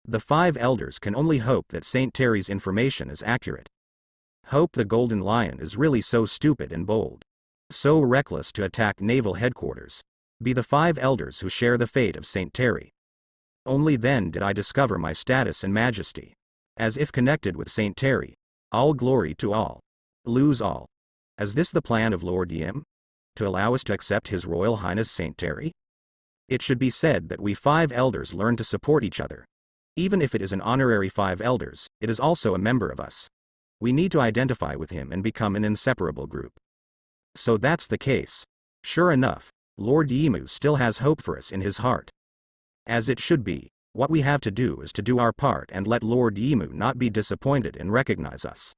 The 5 elders can only hope that Saint Terry's information is accurate. Hope the Golden Lion is really so stupid and bold, so reckless to attack naval headquarters. Be the 5 elders who share the fate of Saint Terry. Only then did I discover my status and majesty. As if connected with Saint Terry. All glory to all. Lose all. Is this the plan of Lord Yim? To allow us to accept His Royal Highness Saint Terry? It should be said that we 5 elders learn to support each other. Even if it is an honorary 5 elders, it is also a member of us. We need to identify with him and become an inseparable group. So that's the case. Sure enough, Lord Yimu still has hope for us in his heart. As it should be, what we have to do is to do our part and let Lord Yimu not be disappointed and recognize us.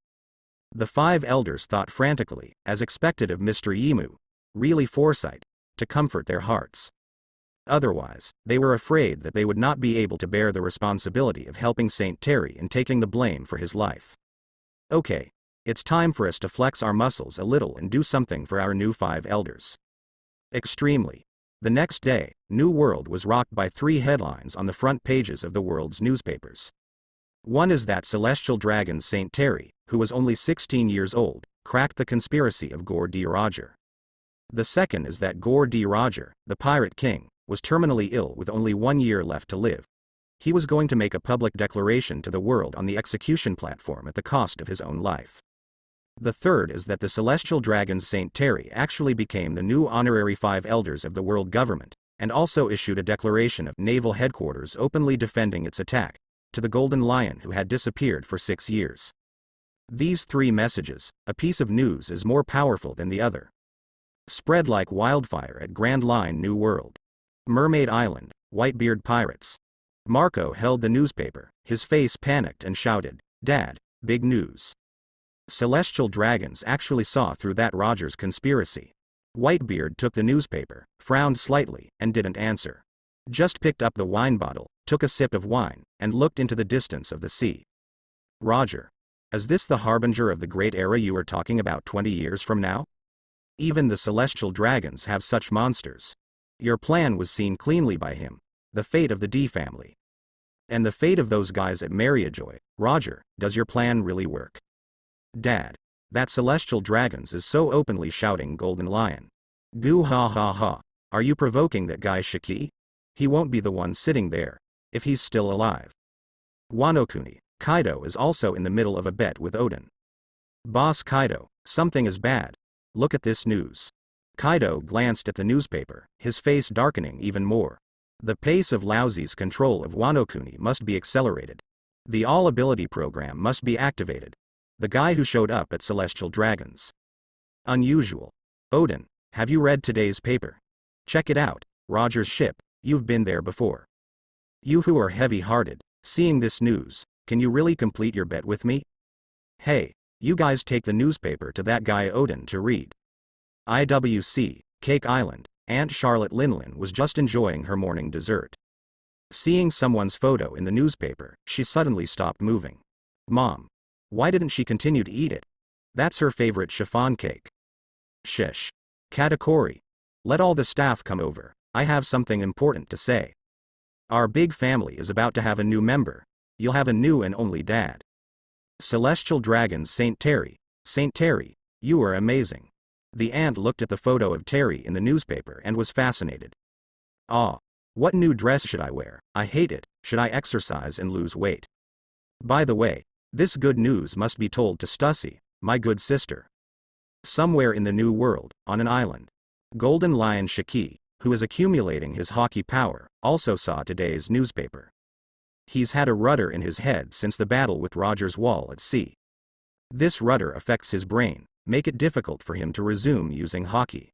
The 5 elders thought frantically, as expected of Mr. Yimu, really foresight, to comfort their hearts. Otherwise, they were afraid that they would not be able to bear the responsibility of helping Saint Terry and taking the blame for his life. Okay, it's time for us to flex our muscles a little and do something for our new 5 elders. Extremely. The next day, New World was rocked by 3 headlines on the front pages of the world's newspapers. One is that celestial dragon Saint Terry, who was only 16 years old, cracked the conspiracy of Gore D. Roger. The second is that Gore D. Roger, the Pirate King, was terminally ill with only 1 year left to live. He was going to make a public declaration to the world on the execution platform at the cost of his own life. The third is that the celestial dragon Saint Terry actually became the new honorary 5 elders of the world government, and also issued a declaration of naval headquarters openly defending its attack to the Golden Lion who had disappeared for 6 years. These 3 messages, a piece of news is more powerful than the other. Spread like wildfire at Grand Line New World. Mermaid Island, Whitebeard Pirates. Marco held the newspaper, his face panicked and shouted, "Dad, big news. Celestial dragons actually saw through that Rogers conspiracy." Whitebeard took the newspaper, frowned slightly, and didn't answer. Just picked up the wine bottle, took a sip of wine, and looked into the distance of the sea. "Roger. Is this the harbinger of the great era you were talking about 20 years from now? Even the celestial dragons have such monsters. Your plan was seen cleanly by him. The fate of the D family. And the fate of those guys at Mariajoy. Roger, does your plan really work? Dad. That celestial dragons is so openly shouting Golden Lion. Goo ha ha ha. Are you provoking that guy Shiki? He won't be the one sitting there, if he's still alive. Wanokuni. Kaido is also in the middle of a bet with Odin. Boss Kaido, something is bad. Look at this news. Kaido glanced at the newspaper, his face darkening even more. The pace of Laozi's control of Wanokuni must be accelerated. The all-ability program must be activated. The guy who showed up at Celestial Dragons. Unusual. Odin, have you read today's paper? Check it out, Roger's ship, you've been there before. You who are heavy-hearted, seeing this news, can you really complete your bet with me? Hey, you guys take the newspaper to that guy Odin to read. IWC, Cake Island. Aunt Charlotte Linlin was just enjoying her morning dessert. Seeing someone's photo in the newspaper, she suddenly stopped moving. Mom. Why didn't she continue to eat it? That's her favorite chiffon cake. Shish. Katakuri. Let all the staff come over, I have something important to say. Our big family is about to have a new member. You'll have a new and only dad. Celestial Dragons Saint Terry. Saint Terry, you are amazing. The aunt looked at the photo of Terry in the newspaper and was fascinated. Ah. What new dress should I wear? I hate it. Should I exercise and lose weight? By the way, this good news must be told to Stussy, my good sister. Somewhere in the new world, on an island. Golden Lion Shiki, who is accumulating his hockey power, also saw today's newspaper. He's had a rudder in his head since the battle with Roger's wall at sea. This rudder affects his brain, make it difficult for him to resume using hockey.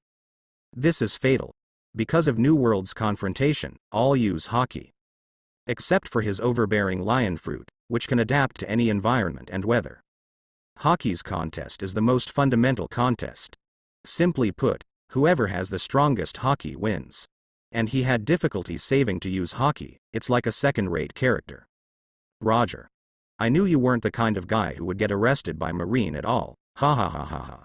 This is fatal. Because of New World's confrontation, all use hockey. Except for his overbearing lion fruit, which can adapt to any environment and weather. Hockey's contest is the most fundamental contest. Simply put, whoever has the strongest hockey wins. And he had difficulty saving to use hockey, it's like a second-rate character. Roger. I knew you weren't the kind of guy who would get arrested by Marine at all, ha ha ha ha ha.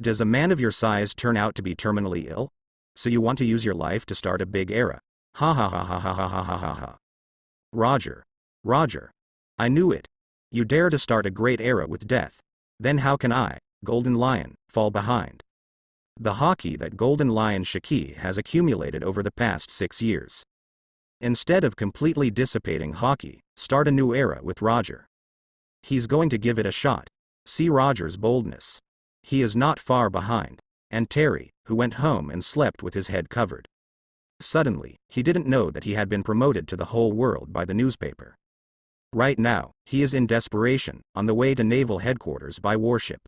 Does a man of your size turn out to be terminally ill? So you want to use your life to start a big era, ha ha ha ha ha ha ha ha ha ha. Roger. Roger. I knew it. You dare to start a great era with death. Then how can I, Golden Lion, fall behind? The haki that Golden Lion Shiki has accumulated over the past 6 years. Instead of completely dissipating haki, start a new era with Roger. He's going to give it a shot. See Roger's boldness. He is not far behind. And Terry, who went home and slept with his head covered. Suddenly, he didn't know that he had been promoted to the whole world by the newspaper. Right now, he is in desperation, on the way to naval headquarters by warship.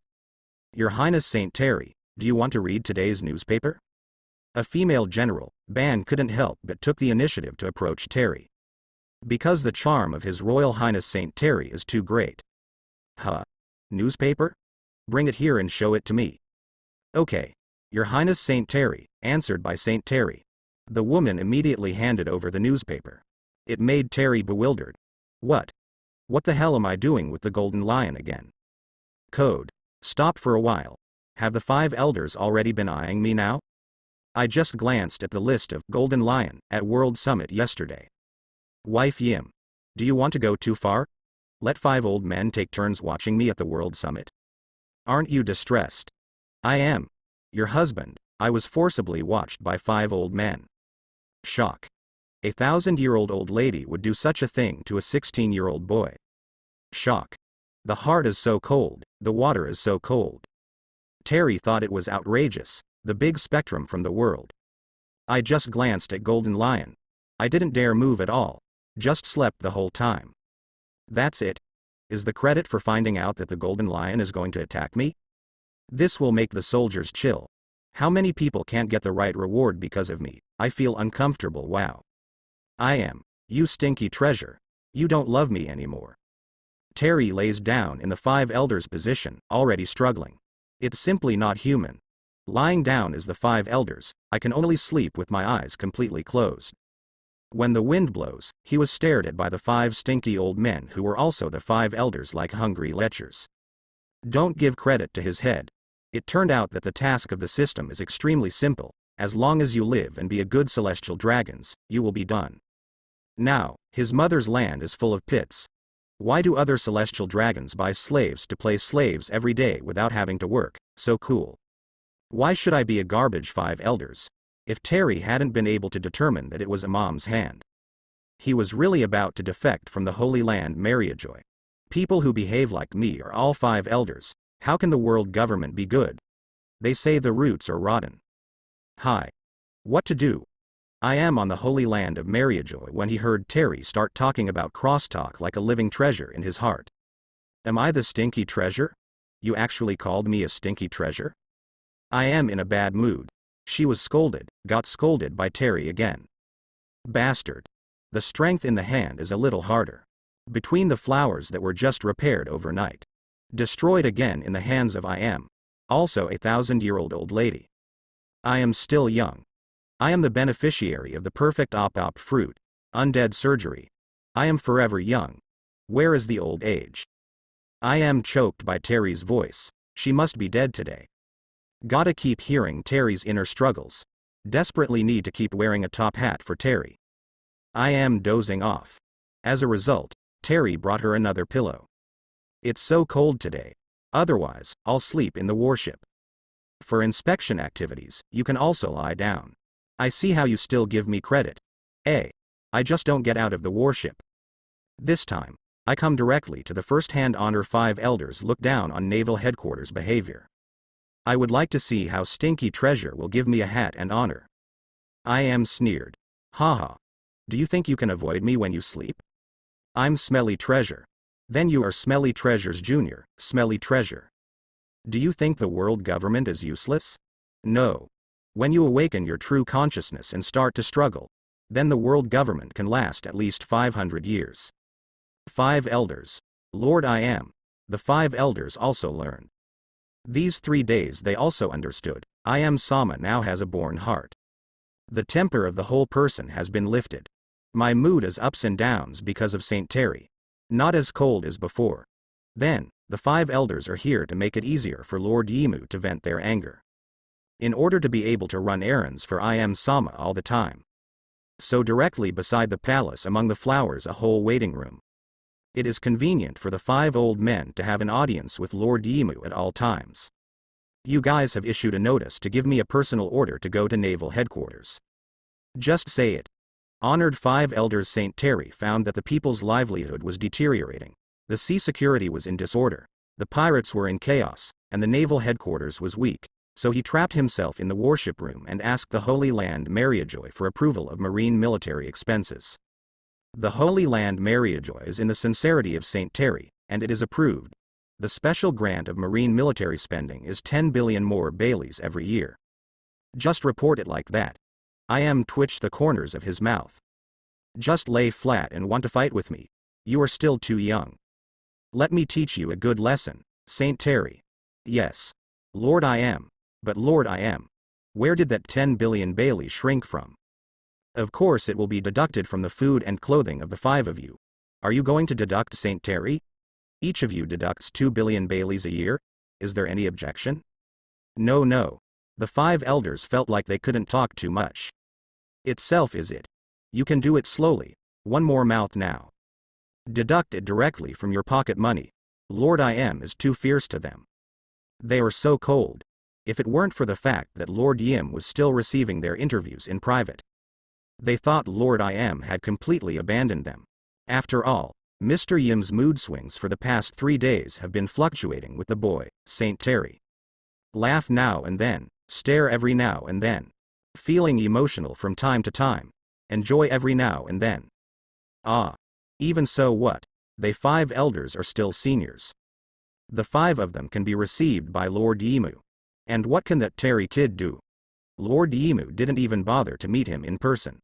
Your Highness Saint Terry, do you want to read today's newspaper? A female general, Ban couldn't help but took the initiative to approach Terry. Because the charm of His Royal Highness Saint Terry is too great. Huh? Newspaper? Bring it here and show it to me. Okay. Your Highness Saint Terry, answered by Saint Terry. The woman immediately handed over the newspaper. It made Terry bewildered. What? What the hell am I doing with the Golden Lion again? Code. Stop for a while. Have the 5 elders already been eyeing me now? I just glanced at the list of Golden Lion at World Summit yesterday. Wife Yim. Do you want to go too far? Let 5 old men take turns watching me at the World Summit? Aren't you distressed? I am. Your husband, I was forcibly watched by 5 old men. Shock. A 1,000-year-old old lady would do such a thing to a 16-year-old boy. Shock. The heart is so cold, the water is so cold. Terry thought it was outrageous, the big spectrum from the world. I just glanced at Golden Lion. I didn't dare move at all, just slept the whole time. That's it. Is the credit for finding out that the Golden Lion is going to attack me? This will make the soldiers chill. How many people can't get the right reward because of me? I feel uncomfortable. Wow. I am. You stinky treasure. You don't love me anymore. Terry lays down in the 5 elders position, already struggling. It's simply not human. Lying down as the 5 elders, I can only sleep with my eyes completely closed. When the wind blows, he was stared at by the 5 stinky old men who were also the 5 elders like hungry lechers. Don't give credit to his head. It turned out that the task of the system is extremely simple. As long as you live and be a good celestial dragons, you will be done. Now, his mother's land is full of pits. Why do other celestial dragons buy slaves to play slaves every day without having to work? So cool. Why should I be a garbage 5 elders? If Terry hadn't been able to determine that it was Imam's hand. He was really about to defect from the Holy Land Mariajoy. People who behave like me are all 5 elders. How can the world government be good? They say the roots are rotten. Hi. What to do? I am on the Holy Land of Mariajoy when he heard Terry start talking about crosstalk like a living treasure in his heart. Am I the stinky treasure? You actually called me a stinky treasure? I am in a bad mood. She was scolded, got scolded by Terry again. Bastard. The strength in the hand is a little harder. Between the flowers that were just repaired overnight. Destroyed again in the hands of I am. Also a 1,000-year-old old lady. I am still young. I am the beneficiary of the perfect op-op fruit. Undead surgery. I am forever young. Where is the old age? I am choked by Terry's voice. She must be dead today. Gotta keep hearing Terry's inner struggles. Desperately need to keep wearing a top hat for Terry. I am dozing off. As a result, Terry brought her another pillow. It's so cold today. Otherwise, I'll sleep in the warship. For inspection activities, you can also lie down. I see how you still give me credit. I just don't get out of the warship. This time, I come directly to the first-hand honor 5 elders look down on naval headquarters behavior. I would like to see how Stinky Treasure will give me a hat and honor. I am sneered. Haha. Do you think you can avoid me when you sleep? I'm Smelly Treasure. Then you are Smelly Treasure's junior, Smelly Treasure. Do you think the world government is useless? No. When you awaken your true consciousness and start to struggle, then the world government can last at least 500 years. 5 elders. Lord I am. The 5 elders also learned. These 3 days they also understood, I am Sama now has a born heart. The temper of the whole person has been lifted. My mood is ups and downs because of Saint Terry. Not as cold as before. Then, the 5 elders are here to make it easier for Lord Yimu to vent their anger. In order to be able to run errands for I am Sama all the time. So directly beside the palace among the flowers a whole waiting room. It is convenient for the 5 old men to have an audience with Lord Yimu at all times. You guys have issued a notice to give me a personal order to go to naval headquarters. Just say it. Honored 5 elders. Saint Terry found that the people's livelihood was deteriorating. The sea security was in disorder. The pirates were in chaos, and the naval headquarters was weak. So he trapped himself in the warship room and asked the Holy Land Mariajoy for approval of marine military expenses. The Holy Land Mariajoy is in the sincerity of Saint Terry, and it is approved. The special grant of marine military spending is 10 billion more Baileys every year. Just report it like that. I am twitched the corners of his mouth. Just lay flat and want to fight with me. You are still too young. Let me teach you a good lesson, Saint Terry. Yes. Lord I am. But Lord I am. Where did that 10 billion Bailey shrink from? Of course it will be deducted from the food and clothing of the 5 of you. Are you going to deduct Saint Terry? Each of you deducts 2 billion Baileys a year? Is there any objection? No, no. The 5 elders felt like they couldn't talk too much. Itself is it. You can do it slowly. One more mouth now. Deduct it directly from your pocket money. Lord I am is too fierce to them. They are so cold. If it weren't for the fact that Lord Yim was still receiving their interviews in private. They thought Lord I am had completely abandoned them. After all, Mr. Yim's mood swings for the past 3 days have been fluctuating with the boy, Saint Terry. Laugh now and then, stare every now and then. Feeling emotional from time to time. Enjoy every now and then. Ah. Even so what? They 5 elders are still seniors. The 5 of them can be received by Lord Yimu. And what can that Terry kid do? Lord Yimu didn't even bother to meet him in person.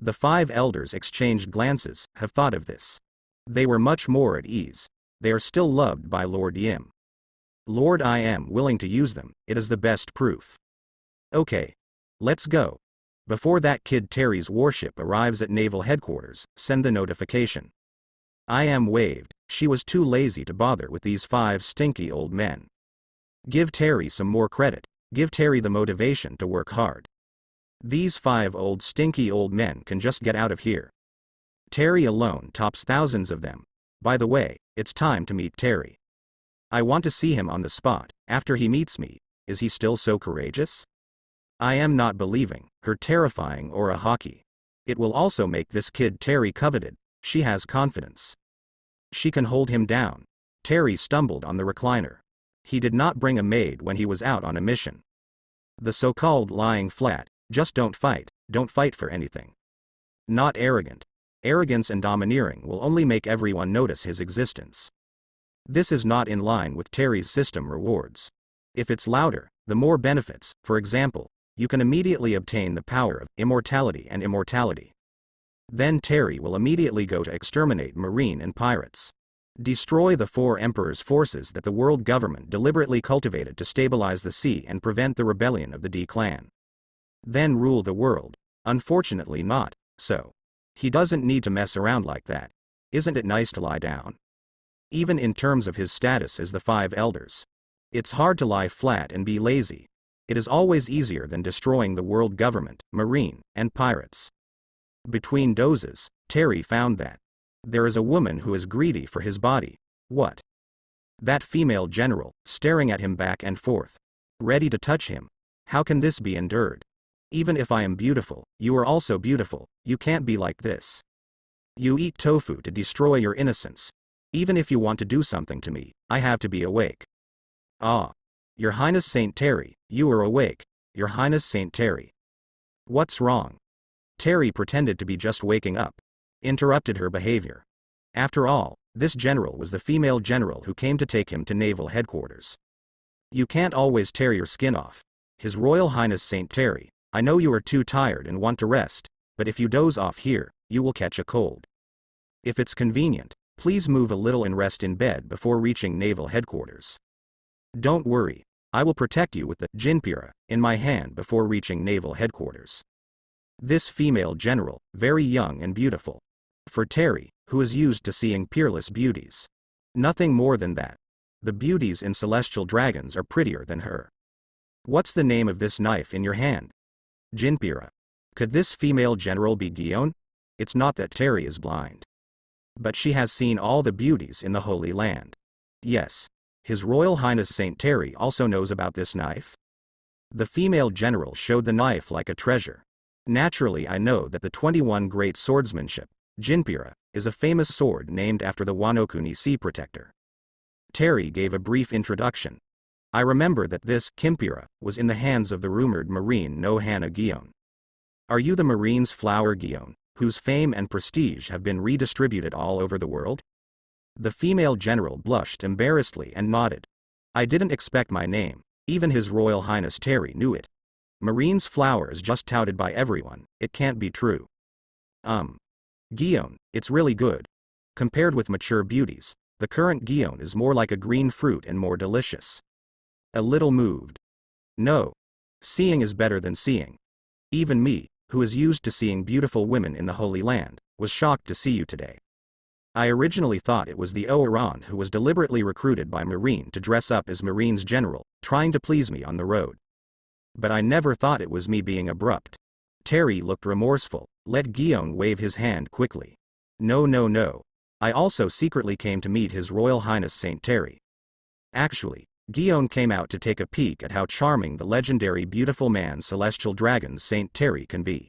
The 5 elders exchanged glances, have thought of this. They were much more at ease. They are still loved by Lord Yim. Lord I am willing to use them, it is the best proof. Okay. Let's go. Before that kid Terry's warship arrives at naval headquarters, send the notification. I am waved. She was too lazy to bother with these 5 stinky old men. Give Terry some more credit. Give Terry the motivation to work hard. These 5 old stinky old men can just get out of here. Terry alone tops thousands of them. By the way, it's time to meet Terry. I want to see him on the spot. After he meets me, is he still so courageous? I am not believing her terrifying aura hockey. It will also make this kid Terry coveted. She has confidence. She can hold him down. Terry stumbled on the recliner. He did not bring a maid when he was out on a mission. The so-called lying flat, just don't fight for anything. Not arrogant. Arrogance and domineering will only make everyone notice his existence. This is not in line with Terry's system rewards. If it's louder, the more benefits. For example, you can immediately obtain the power of immortality and immortality. Then Terry will immediately go to exterminate marine and pirates. Destroy the 4 emperors' forces that the world government deliberately cultivated to stabilize the sea and prevent the rebellion of the D clan. Then rule the world. Unfortunately not so. He doesn't need to mess around like that. Isn't it nice to lie down? Even in terms of his status as the 5 elders. It's hard to lie flat and be lazy. It is always easier than destroying the world government, marine, and pirates. Between dozes, Terry found that there is a woman who is greedy for his body. What? That female general, staring at him back and forth. Ready to touch him. How can this be endured? Even if I am beautiful, you are also beautiful. You can't be like this. You eat tofu to destroy your innocence. Even if you want to do something to me, I have to be awake. Ah. Your Highness Saint Terry, you are awake. Your Highness Saint Terry. What's wrong? Terry pretended to be just waking up. Interrupted her behavior. After all, this general was the female general who came to take him to naval headquarters. You can't always tear your skin off. His Royal Highness Saint Terry, I know you are too tired and want to rest, but if you doze off here, you will catch a cold. If it's convenient, please move a little and rest in bed before reaching naval headquarters. Don't worry, I will protect you with the Jinpira in my hand before reaching naval headquarters. This female general, very young and beautiful. For Terry, who is used to seeing peerless beauties. Nothing more than that. The beauties in celestial dragons are prettier than her. What's the name of this knife in your hand? Jinpira. Could this female general be Gion? It's not that Terry is blind. But she has seen all the beauties in the Holy Land. Yes. His Royal Highness Saint Terry also knows about this knife? The female general showed the knife like a treasure. Naturally I know that the 21 Great Swordsmanship, Jinpira, is a famous sword named after the Wanokuni Sea Protector. Terry gave a brief introduction. I remember that this Kimpira was in the hands of the rumored Marine no Hana Gion. Are you the Marine's flower Gion, whose fame and prestige have been redistributed all over the world? The female general blushed embarrassedly and nodded. I didn't expect my name, even His Royal Highness Terry knew it. Marine's flower is just touted by everyone, it can't be true. Gion, it's really good. Compared with mature beauties, the current Gion is more like a green fruit and more delicious. A little moved. No. Seeing is better than seeing. Even me, who is used to seeing beautiful women in the Holy Land, was shocked to see you today. I originally thought it was the Oiran who was deliberately recruited by Marine to dress up as Marine's general, trying to please me on the road. But I never thought it was me being abrupt. Terry looked remorseful, let Gion wave his hand quickly. No. I also secretly came to meet His Royal Highness Saint Terry. Actually, Gion came out to take a peek at how charming the legendary beautiful man Celestial Dragon's Saint Terry can be.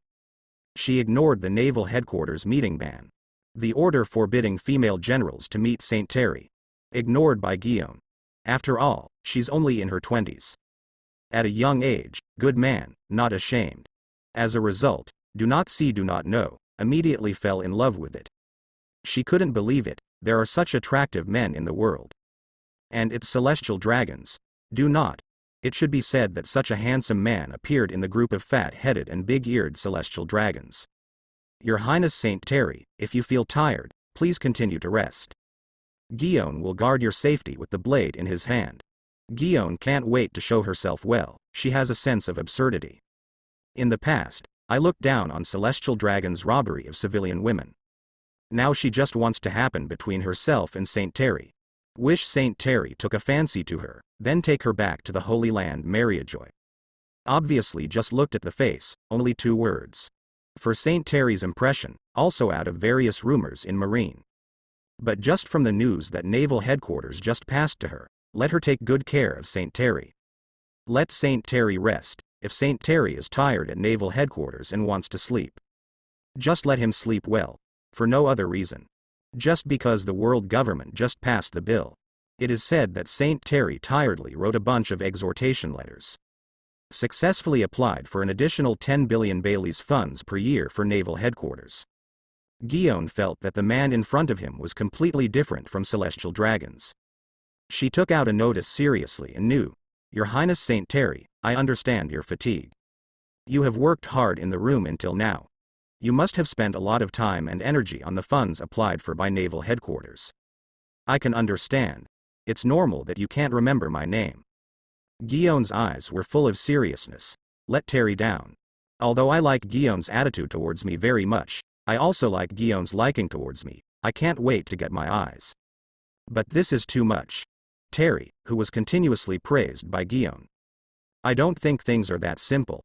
She ignored the naval headquarters meeting ban. The order forbidding female generals to meet Saint Terry. Ignored by Gion. After all, she's only in her 20s. At a young age, good man, not ashamed. As a result, do not see do not know, immediately fell in love with it. She couldn't believe it, there are such attractive men in the world. And it's celestial dragons. Do not. It should be said that such a handsome man appeared in the group of fat-headed and big-eared celestial dragons. Your Highness Saint Terry, if you feel tired, please continue to rest. Gion will guard your safety with the blade in his hand. Gion can't wait to show herself well, she has a sense of absurdity. In the past, I looked down on Celestial Dragon's robbery of civilian women. Now she just wants to happen between herself and Saint Terry. Wish Saint Terry took a fancy to her, then take her back to the Holy Land Mariajoy. Obviously just looked at the face, only 2 words. For Saint Terry's impression, also out of various rumors in Marine. But just from the news that naval headquarters just passed to her, let her take good care of Saint Terry. Let Saint Terry rest, if Saint Terry is tired at naval headquarters and wants to sleep. Just let him sleep well, for no other reason. Just because the world government just passed the bill. It is said that Saint Terry tiredly wrote a bunch of exhortation letters. Successfully applied for an additional 10 billion Bailey's funds per year for naval headquarters. Gion felt that the man in front of him was completely different from celestial dragons. She took out a notice seriously and knew, Your Highness Saint Terry, I understand your fatigue. You have worked hard in the room until now. You must have spent a lot of time and energy on the funds applied for by naval headquarters. I can understand. It's normal that you can't remember my name. Gion's eyes were full of seriousness. Let Terry down. Although I like Gion's attitude towards me very much, I also like Gion's liking towards me. I can't wait to get my eyes. But this is too much. Terry, who was continuously praised by Gion. I don't think things are that simple.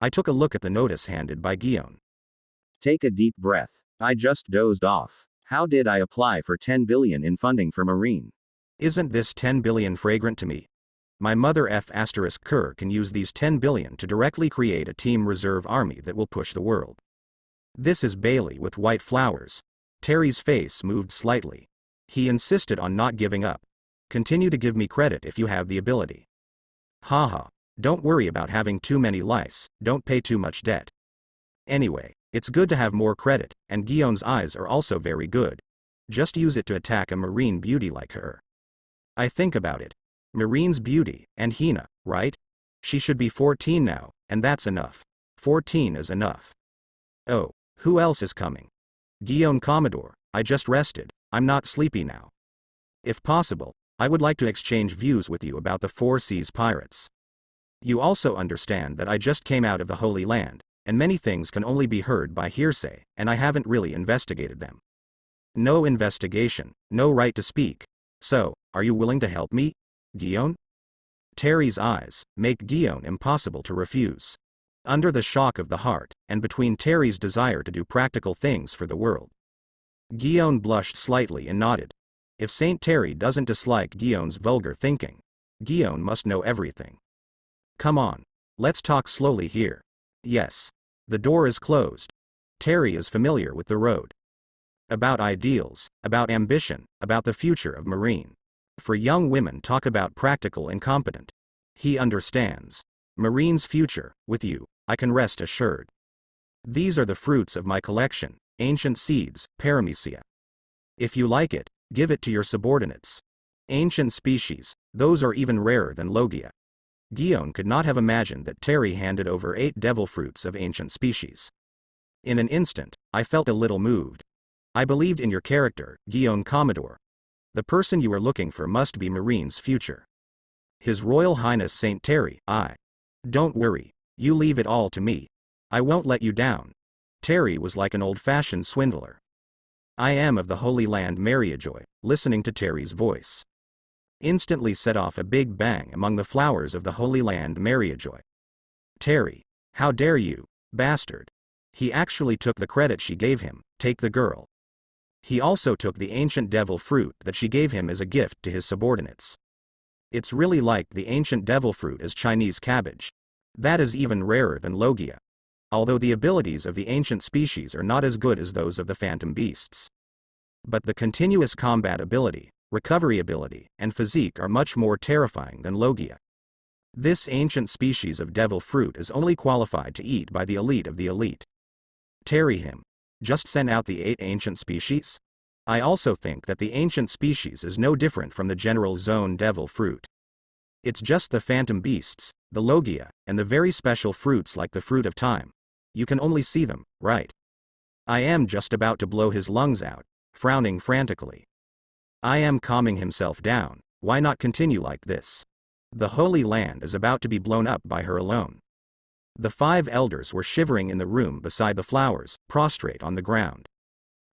I took a look at the notice handed by Gion. Take a deep breath. I just dozed off. How did I apply for 10 billion in funding for Marine? Isn't this 10 billion fragrant to me? My mother F***Kerr can use these 10 billion to directly create a team reserve army that will push the world. This is Bailey with white flowers. Terry's face moved slightly. He insisted on not giving up. Continue to give me credit if you have the ability. Haha. Don't worry about having too many lice, don't pay too much debt. Anyway, it's good to have more credit, and Gion's eyes are also very good. Just use it to attack a Marine beauty like her. I think about it. Marine's beauty, and Hina, right? She should be 14 now, and that's enough. 14 is enough. Oh, who else is coming? Gion Commodore, I just rested, I'm not sleepy now. If possible, I would like to exchange views with you about the Four Seas pirates. You also understand that I just came out of the Holy Land, and many things can only be heard by hearsay, and I haven't really investigated them. No investigation, no right to speak. So, are you willing to help me, Gion? Terry's eyes make Gion impossible to refuse. Under the shock of the heart, and between Terry's desire to do practical things for the world. Guion blushed slightly and nodded. If Saint Terry doesn't dislike Guion's vulgar thinking, Guion must know everything. Come on. Let's talk slowly here. Yes. The door is closed. Terry is familiar with the road. About ideals, about ambition, about the future of Marine. For young women talk about practical and competent. He understands. Marine's future, with you, I can rest assured. These are the fruits of my collection, ancient seeds, paramecia. If you like it, give it to your subordinates. Ancient species, those are even rarer than Logia. Guion could not have imagined that Terry handed over 8 devil fruits of ancient species. In an instant, I felt a little moved. I believed in your character, Guion Commodore. The person you are looking for must be Marine's future. His Royal Highness Saint Terry, I. Don't worry, you leave it all to me. I won't let you down. Terry was like an old-fashioned swindler. I am of the Holy Land Mariajoy, listening to Terry's voice. Instantly set off a big bang among the flowers of the Holy Land Mariajoy. Terry, how dare you, bastard. He actually took the credit she gave him, take the girl. He also took the ancient devil fruit that she gave him as a gift to his subordinates. It's really like the ancient devil fruit as Chinese cabbage. That is even rarer than Logia. Although the abilities of the ancient species are not as good as those of the phantom beasts. But the continuous combat ability, recovery ability, and physique are much more terrifying than Logia. This ancient species of devil fruit is only qualified to eat by the elite of the elite. Terry him. Just send out the 8 ancient species? I also think that the ancient species is no different from the general zone devil fruit. It's just the phantom beasts, the Logia, and the very special fruits like the fruit of time. You can only see them, right? I am just about to blow his lungs out, frowning frantically. I am calming himself down, why not continue like this? The Holy Land is about to be blown up by her alone. The 5 elders were shivering in the room beside the flowers, prostrate on the ground.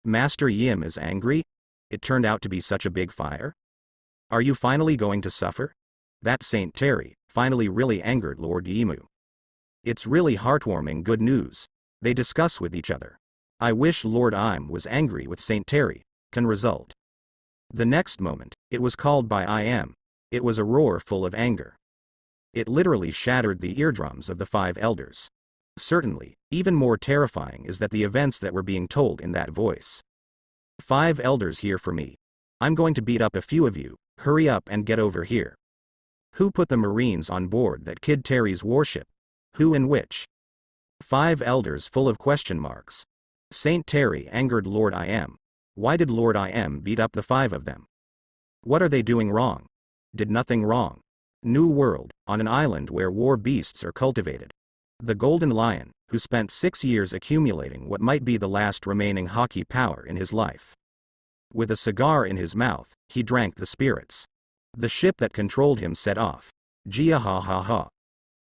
Master Yim is angry? It turned out to be such a big fire? Are you finally going to suffer? That Saint Terry finally really angered Lord Yimu. It's really heartwarming good news. They discuss with each other. I wish Lord Im was angry with Saint Terry, can result. The next moment, it was called by Im. It was a roar full of anger. It literally shattered the eardrums of the 5 elders. Certainly, even more terrifying is that the events that were being told in that voice. 5 elders here for me. I'm going to beat up a few of you, hurry up and get over here. Who put the Marines on board that Kid Terry's warship? Who and which? 5 elders full of question marks. Saint Terry angered Lord Im. Why did Lord Im beat up the 5 of them? What are they doing wrong? Did nothing wrong. New world, on an island where war beasts are cultivated. The Golden Lion, who spent 6 years accumulating what might be the last remaining hockey power in his life. With a cigar in his mouth, he drank the spirits. The ship that controlled him set off. Qiwuhai.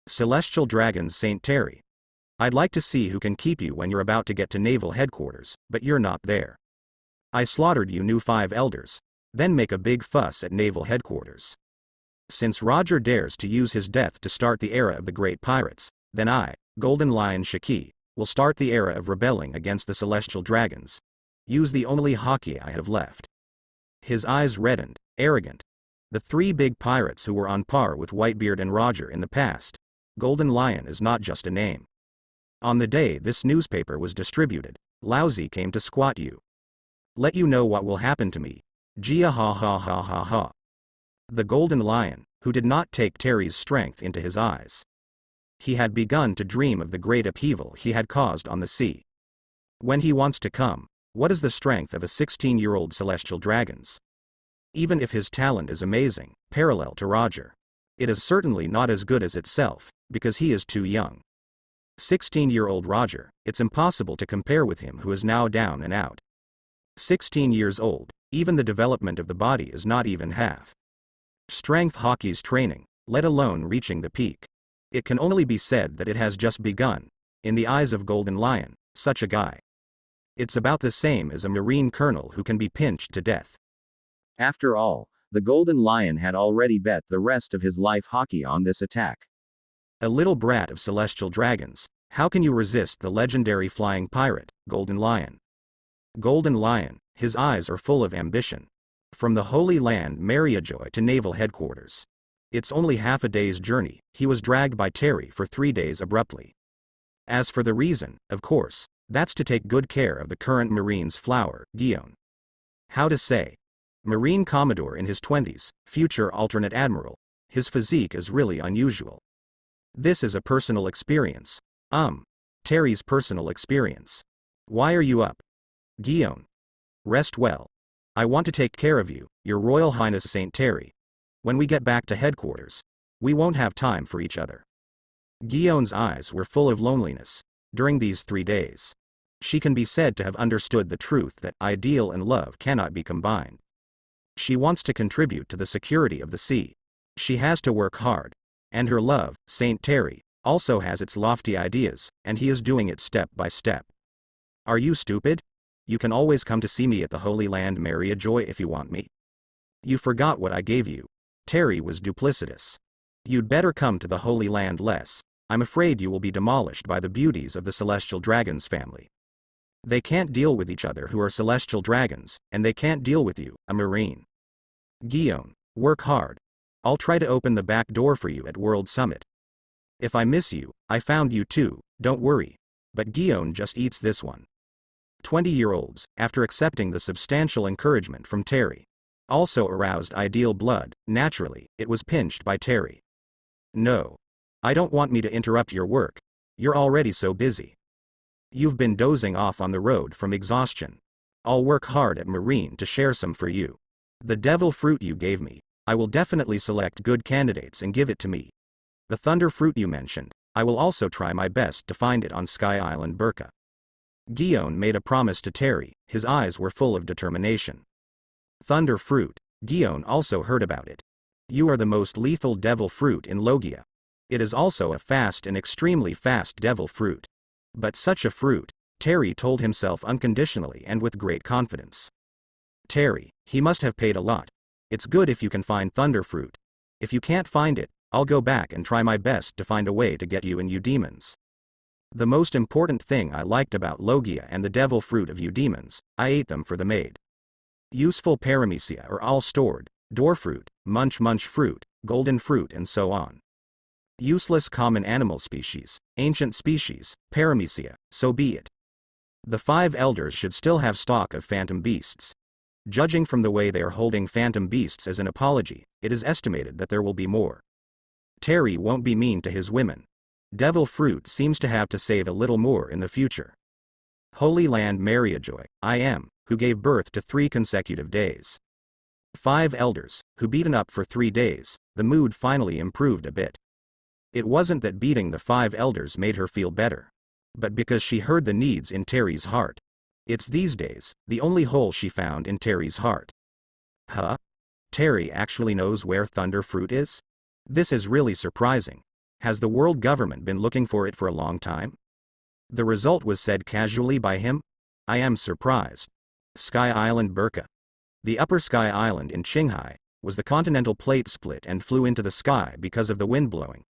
Celestial Dragons Saint Terry. I'd like to see who can keep you when you're about to get to naval headquarters, but you're not there. I slaughtered you new 5 elders, then make a big fuss at naval headquarters. Since Roger dares to use his death to start the era of the great pirates, then I, Golden Lion Shiki, will start the era of rebelling against the Celestial Dragons. Use the only hockey I have left. His eyes reddened, arrogant. The 3 big pirates who were on par with Whitebeard and Roger in the past. Golden Lion is not just a name. On the day this newspaper was distributed, Lousy came to squat you. Let you know what will happen to me. Qiwuhai. The Golden Lion, who did not take Terry's strength into his eyes. He had begun to dream of the great upheaval he had caused on the sea. When he wants to come, what is the strength of a 16-year-old Celestial Dragons? Even if his talent is amazing, parallel to Roger, it is certainly not as good as itself, because he is too young. 16-year-old Roger, it's impossible to compare with him who is now down and out. 16 years old, even the development of the body is not even half. Strength hockey's training, let alone reaching the peak. It can only be said that it has just begun. In the eyes of Golden Lion, such a guy. It's about the same as a Marine colonel who can be pinched to death. After all, the Golden Lion had already bet the rest of his life hockey on this attack. A little brat of Celestial Dragons, how can you resist the legendary flying pirate, Golden Lion? Golden Lion, his eyes are full of ambition. From the Holy Land Mariajoy to naval headquarters. It's only half a day's journey. He was dragged by Terry for 3 days abruptly. As for the reason, of course, that's to take good care of the current Marine's flower, Gion. How to say? Marine Commodore in his 20s, future alternate admiral. His physique is really unusual. This is a personal experience. Terry's personal experience. Why are you up? Gion. Rest well. I want to take care of you, Your Royal Highness Saint Terry. When we get back to headquarters, we won't have time for each other. Gion's eyes were full of loneliness. During these 3 days, she can be said to have understood the truth that ideal and love cannot be combined. She wants to contribute to the security of the sea. She has to work hard. And her love, Saint Terry, also has its lofty ideas, and he is doing it step by step. Are you stupid? You can always come to see me at the Holy Land Mariajoy if you want me. You forgot what I gave you. Terry was duplicitous. You'd better come to the Holy Land less. I'm afraid you will be demolished by the beauties of the Celestial Dragons family. They can't deal with each other who are Celestial Dragons, and they can't deal with you, a Marine. Gion, work hard. I'll try to open the back door for you at World Summit. If I miss you, I found you too, don't worry. But Gion just eats this one. 20-year-olds, after accepting the substantial encouragement from Terry, also aroused ideal blood. Naturally, it was pinched by Terry. No. I don't want me to interrupt your work. You're already so busy. You've been dozing off on the road from exhaustion. I'll work hard at Marine to share some for you. The devil fruit you gave me, I will definitely select good candidates and give it to me. The thunder fruit you mentioned, I will also try my best to find it on Sky Island Burka. Gion made a promise to Terry. His eyes were full of determination. Thunder fruit. Gion also heard about it. You are the most lethal devil fruit in Logia. It is also a fast and extremely fast devil fruit. But such a fruit, Terry told himself unconditionally and with great confidence. Terry, he must have paid a lot. It's good if you can find thunder fruit. If you can't find it, I'll go back and try my best to find a way to get you and you demons. The most important thing I liked about Logia and the devil fruit of you demons, I ate them for the maid. Useful paramecia are all stored, door fruit, munch fruit, golden fruit and so on. Useless common animal species, ancient species, paramecia, so be it. The 5 elders should still have stock of phantom beasts. Judging from the way they are holding phantom beasts as an apology, it is estimated that there will be more. Terry won't be mean to his women. Devil fruit seems to have to save a little more in the future. Holy Land Mariajoy, I am, who gave birth to 3 consecutive days. 5 elders, who beaten up for 3 days, the mood finally improved a bit. It wasn't that beating the 5 elders made her feel better, but because she heard the needs in Terry's heart. It's these days, the only hole she found in Terry's heart. Huh? Terry actually knows where thunder fruit is? This is really surprising. Has the world government been looking for it for a long time? The result was said casually by him? I am surprised. Sky Island Burka. The upper Sky Island in Qinghai, was the continental plate split and flew into the sky because of the wind blowing.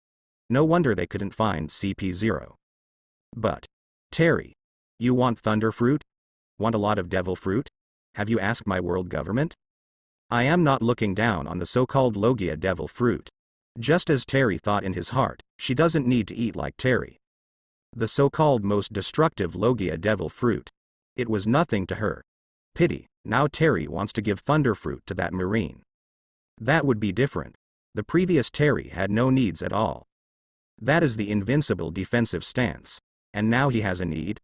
No wonder they couldn't find CP0. But, Terry, you want thunder fruit? Want a lot of devil fruit? Have you asked my world government? I am not looking down on the so-called Logia devil fruit. Just as Terry thought in his heart, she doesn't need to eat like Terry. The so-called most destructive Logia devil fruit. It was nothing to her. Pity, now Terry wants to give thunder fruit to that Marine. That would be different. The previous Terry had no needs at all. That is the invincible defensive stance. And now he has a need?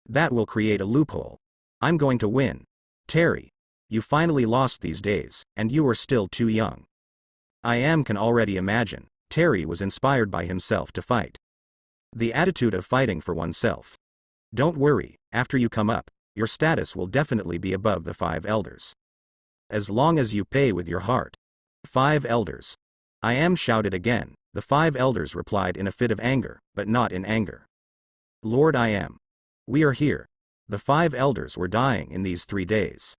That will create a loophole. I'm going to win. Terry, you finally lost these days, and you are still too young. Can already imagine, Terry was inspired by himself to fight. The attitude of fighting for oneself. Don't worry, after you come up, your status will definitely be above the 5 elders. As long as you pay with your heart. 5 elders. Shouted again. The 5 elders replied in a fit of anger, but not in anger. Lord we are here. The 5 elders were dying in these 3 days.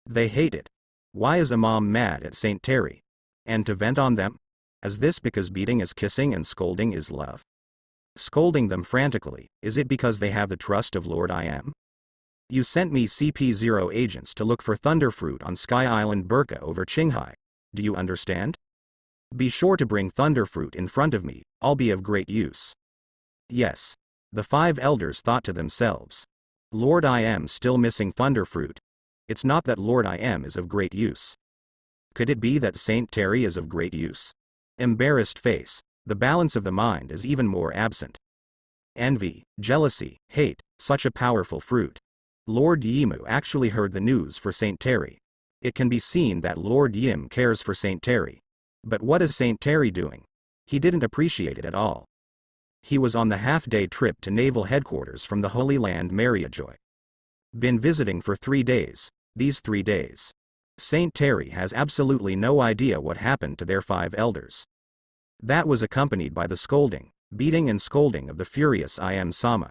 They hate it. Why is Imam mad at Saint Terry? And to vent on them? Is this because beating is kissing and scolding is love? Scolding them frantically, is it because they have the trust of Lord You sent me CP0 agents to look for Thunderfruit on Sky Island Burka over Qinghai. Do you understand? Be sure to bring Thunderfruit in front of me, I'll be of great use. Yes. The 5 elders thought to themselves. Lord I am still missing Thunderfruit. It's not that Lord I am is of great use. Could it be that Saint Terry is of great use? Embarrassed face, the balance of the mind is even more absent. Envy, jealousy, hate, such a powerful fruit. Lord Yimu actually heard the news for Saint Terry. It can be seen that Lord Yim cares for Saint Terry. But what is Saint Terry doing? He didn't appreciate it at all. He was on the half-day trip to naval headquarters from the Holy Land Mariajoy. Been visiting for 3 days, these 3 days. Saint Terry has absolutely no idea what happened to their 5 elders. That was accompanied by the scolding, beating and scolding of the furious I am Sama.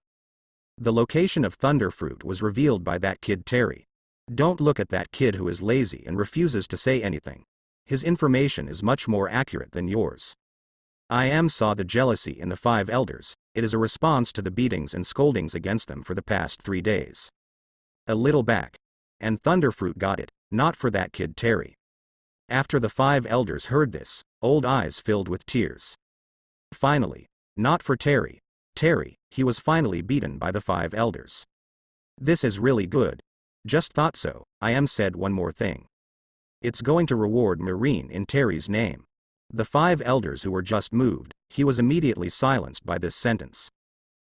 The location of Thunderfruit was revealed by that kid Terry. Don't look at that kid who is lazy and refuses to say anything. His information is much more accurate than yours. I am saw the jealousy in the 5 elders, it is a response to the beatings and scoldings against them for the past 3 days. A little back. And Thunderfruit got it, not for that kid Terry. After the 5 elders heard this, old eyes filled with tears. Finally. Not for Terry. Terry, he was finally beaten by the 5 elders. This is really good. Just thought so, I am said one more thing. It's going to reward Marine in Terry's name. The 5 elders who were just moved, he was immediately silenced by this sentence.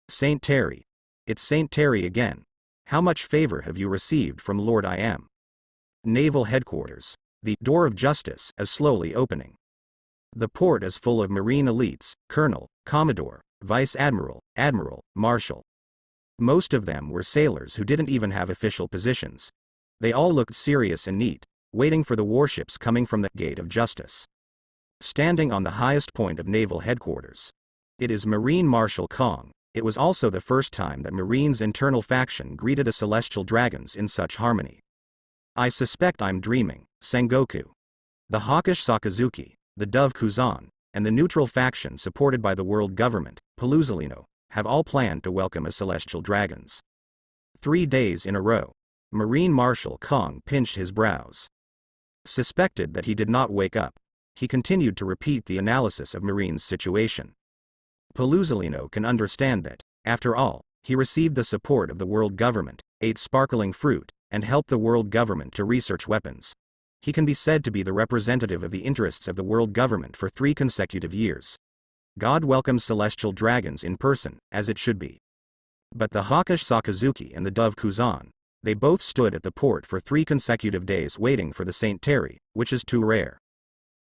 Saint Terry. It's Saint Terry again. How much favor have you received from Lord I am? Naval headquarters. The door of justice is slowly opening. The port is full of Marine elites, Colonel, Commodore, Vice Admiral, Admiral, Marshal. Most of them were sailors who didn't even have official positions. They all looked serious and neat, waiting for the warships coming from the gate of justice. Standing on the highest point of naval headquarters. It is Marine Marshal Kuang. It was also the first time that Marine's internal faction greeted a celestial dragons in such harmony. I suspect I'm dreaming, Sengoku. The hawkish Sakazuki, the Dove Kuzan, and the neutral faction supported by the world government, Paluzalino, have all planned to welcome a celestial dragons. 3 days in a row. Marine Marshal Kuang pinched his brows. Suspected that he did not wake up. He continued to repeat the analysis of Marine's situation. Paluzalino can understand that, after all, he received the support of the world government, ate sparkling fruit, and helped the world government to research weapons. He can be said to be the representative of the interests of the world government for 3 consecutive years. God welcomes celestial dragons in person, as it should be. But the hawkish Sakazuki and the Dove Kuzan, they both stood at the port for 3 consecutive days waiting for the Saint Terry, which is too rare.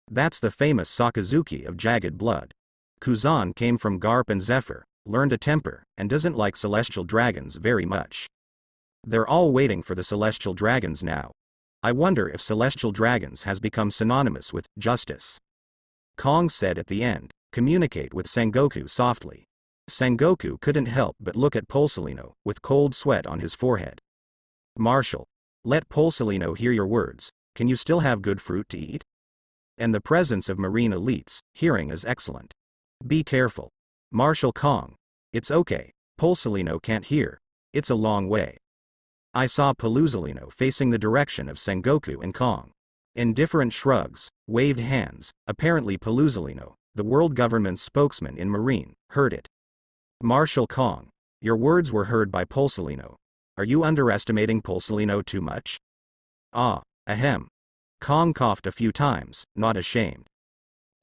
That's the famous Sakazuki of jagged blood. Kuzan came from Garp and Zephyr, learned a temper, and doesn't like celestial dragons very much. They're all waiting for the celestial dragons now. I wonder if celestial dragons has become synonymous with justice. Kong said at the end, communicate with Sengoku softly. Sengoku couldn't help but look at Pulsalino, with cold sweat on his forehead. Marshal. Let Pulsalino hear your words, can you still have good fruit to eat? And the presence of Marine elites, hearing is excellent. Be careful. Marshal Kong. It's okay, Pulsalino can't hear. It's a long way. I saw Paluzalino facing the direction of Sengoku and Kong. Indifferent shrugs, waved hands, apparently Paluzalino, the world government's spokesman in Marine, heard it. Marshal Kong. Your words were heard by Pulsalino. Are you underestimating Pulsalino too much? Ah, ahem. Kong coughed a few times, not ashamed.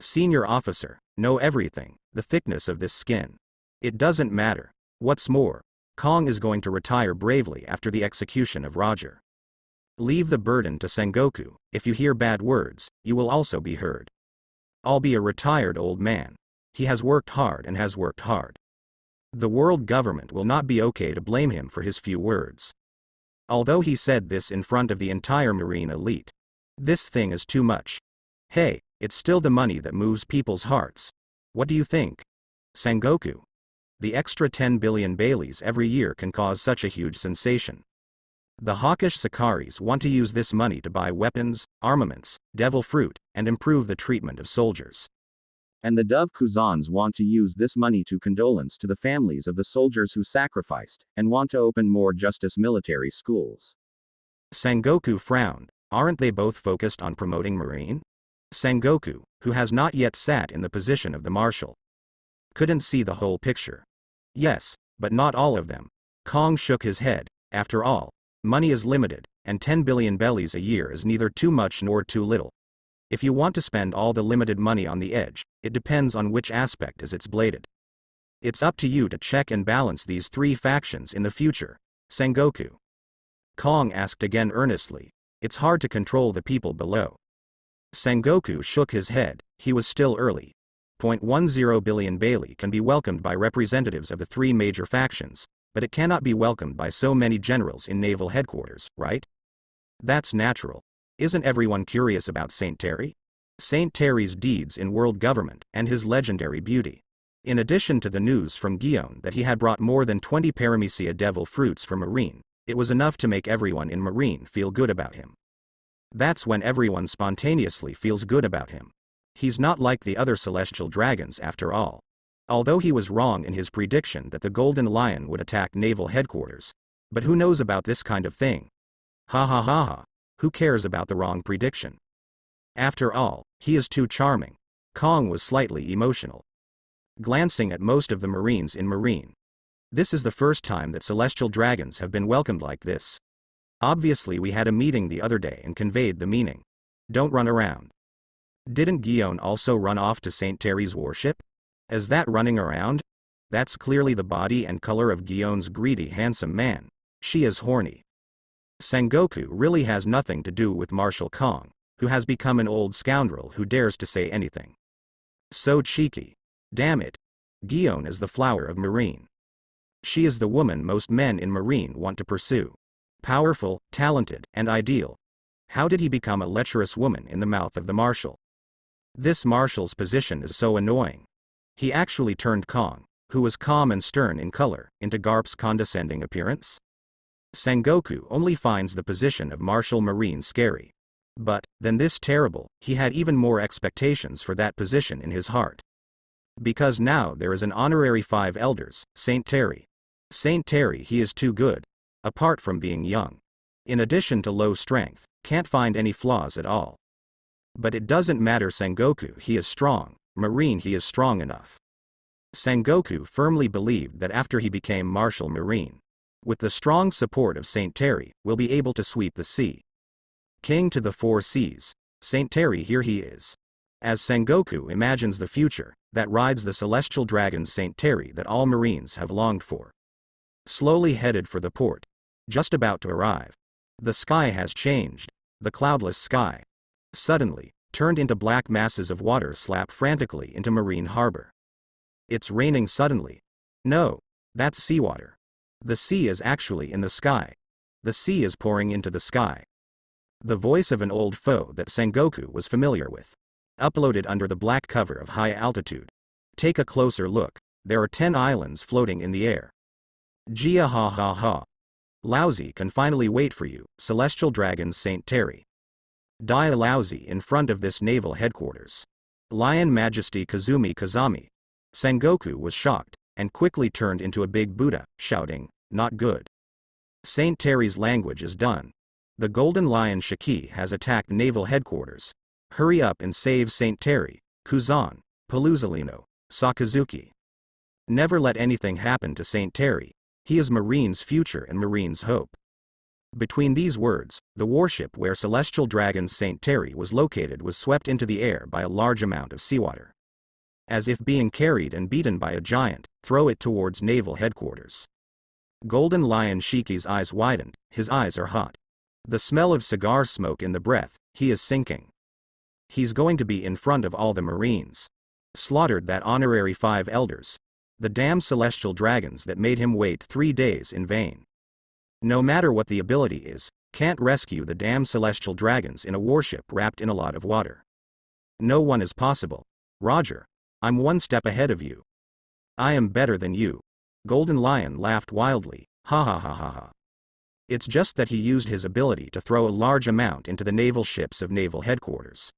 Senior officer, know everything, the thickness of this skin. It doesn't matter. What's more, Kong is going to retire bravely after the execution of Roger. Leave the burden to Sengoku, if you hear bad words, you will also be heard. I'll be a retired old man. He has worked hard and has worked hard. The world government will not be okay to blame him for his few words. Although he said this in front of the entire Marine elite. This thing is too much. Hey, it's still the money that moves people's hearts. What do you think? Sengoku. The extra 10 billion Baileys every year can cause such a huge sensation. The hawkish Sakaris want to use this money to buy weapons, armaments, devil fruit, and improve the treatment of soldiers. And the Dove Kuzans want to use this money to condolence to the families of the soldiers who sacrificed, and want to open more justice military schools. Sengoku frowned. Aren't they both focused on promoting Marine? Sengoku, who has not yet sat in the position of the marshal, couldn't see the whole picture. Yes, but not all of them. Kuang shook his head. After all, money is limited, and 10 billion bellies a year is neither too much nor too little. If you want to spend all the limited money on the edge, it depends on which aspect is its bladed. It's up to you to check and balance these three factions in the future, Sengoku. Kuang asked again earnestly. It's hard to control the people below. Sengoku shook his head. He was still early. 0.10 billion Bailey can be welcomed by representatives of the three major factions, but it cannot be welcomed by so many generals in naval headquarters, right? That's natural. Isn't everyone curious about Saint Terry? Saint Terry's deeds in world government, and his legendary beauty. In addition to the news from Gion that he had brought more than 20 Paramecia devil fruits for Marine, it was enough to make everyone in Marine feel good about him. That's when everyone spontaneously feels good about him. He's not like the other celestial dragons after all. Although he was wrong in his prediction that the Golden Lion would attack naval headquarters. But who knows about this kind of thing? Ha ha ha ha. Who cares about the wrong prediction? After all, he is too charming. Kuang was slightly emotional. Glancing at most of the Marines in Marine. This is the first time that celestial dragons have been welcomed like this. Obviously we had a meeting the other day and conveyed the meaning. Don't run around. Didn't Gion also run off to Saint Terry's warship? Is that running around? That's clearly the body and color of Gion's greedy handsome man. She is horny. Sengoku really has nothing to do with Marshal Kuang, who has become an old scoundrel who dares to say anything. So cheeky. Damn it. Gion is the flower of Marine. She is the woman most men in Marine want to pursue. Powerful, talented, and ideal. How did he become a lecherous woman in the mouth of the marshal? This marshal's position is so annoying. He actually turned Kuang, who was calm and stern in color, into Garp's condescending appearance? Sengoku only finds the position of Marshal Marine scary. But, than this terrible, he had even more expectations for that position in his heart. Because now there is an honorary 5 elders, Saint Terry. Saint Terry he is too good. Apart from being young. In addition to low strength, can't find any flaws at all. But it doesn't matter Sengoku he is strong, Marine he is strong enough. Sengoku firmly believed that after he became Marshal Marine, with the strong support of Saint Terry, will be able to sweep the sea. King to the 4 seas, Saint Terry here he is. As Sengoku imagines the future, that rides the celestial dragon's Saint Terry that all Marines have longed for. Slowly headed for the port. Just about to arrive. The sky has changed. The cloudless sky. Suddenly, turned into black masses of water slap frantically into Marine Harbor. It's raining suddenly. No, that's seawater. The sea is actually in the sky. The sea is pouring into the sky. The voice of an old foe that Sengoku was familiar with. Uploaded under the black cover of high altitude. Take a closer look. There are 10 islands floating in the air. Jia ha ha ha. Lousy can finally wait for you, Celestial Dragon's Saint Terry. Die Lousy in front of this naval headquarters. Lion Majesty Kazumi Kazami. Sengoku was shocked, and quickly turned into a big Buddha, shouting, not good. Saint Terry's language is done. The Golden Lion Shiki has attacked naval headquarters. Hurry up and save Saint Terry, Kuzan, Paluzalino, Sakazuki. Never let anything happen to Saint Terry. He is Marine's future and Marine's hope. Between these words, the warship where Celestial Dragon's Saint Terry was located was swept into the air by a large amount of seawater. As if being carried and beaten by a giant, throw it towards naval headquarters. Golden Lion Shiki's eyes widened, his eyes are hot. The smell of cigar smoke in the breath, he is sinking. He's going to be in front of all the Marines. Slaughtered that honorary 5 elders. The damn celestial dragons that made him wait 3 days in vain. No matter what the ability is, can't rescue the damn celestial dragons in a warship wrapped in a lot of water. No one is possible. Roger. I'm 1 step ahead of you. I am better than you. Golden Lion laughed wildly, ha ha ha ha ha. It's just that he used his ability to throw a large amount into the naval ships of naval headquarters.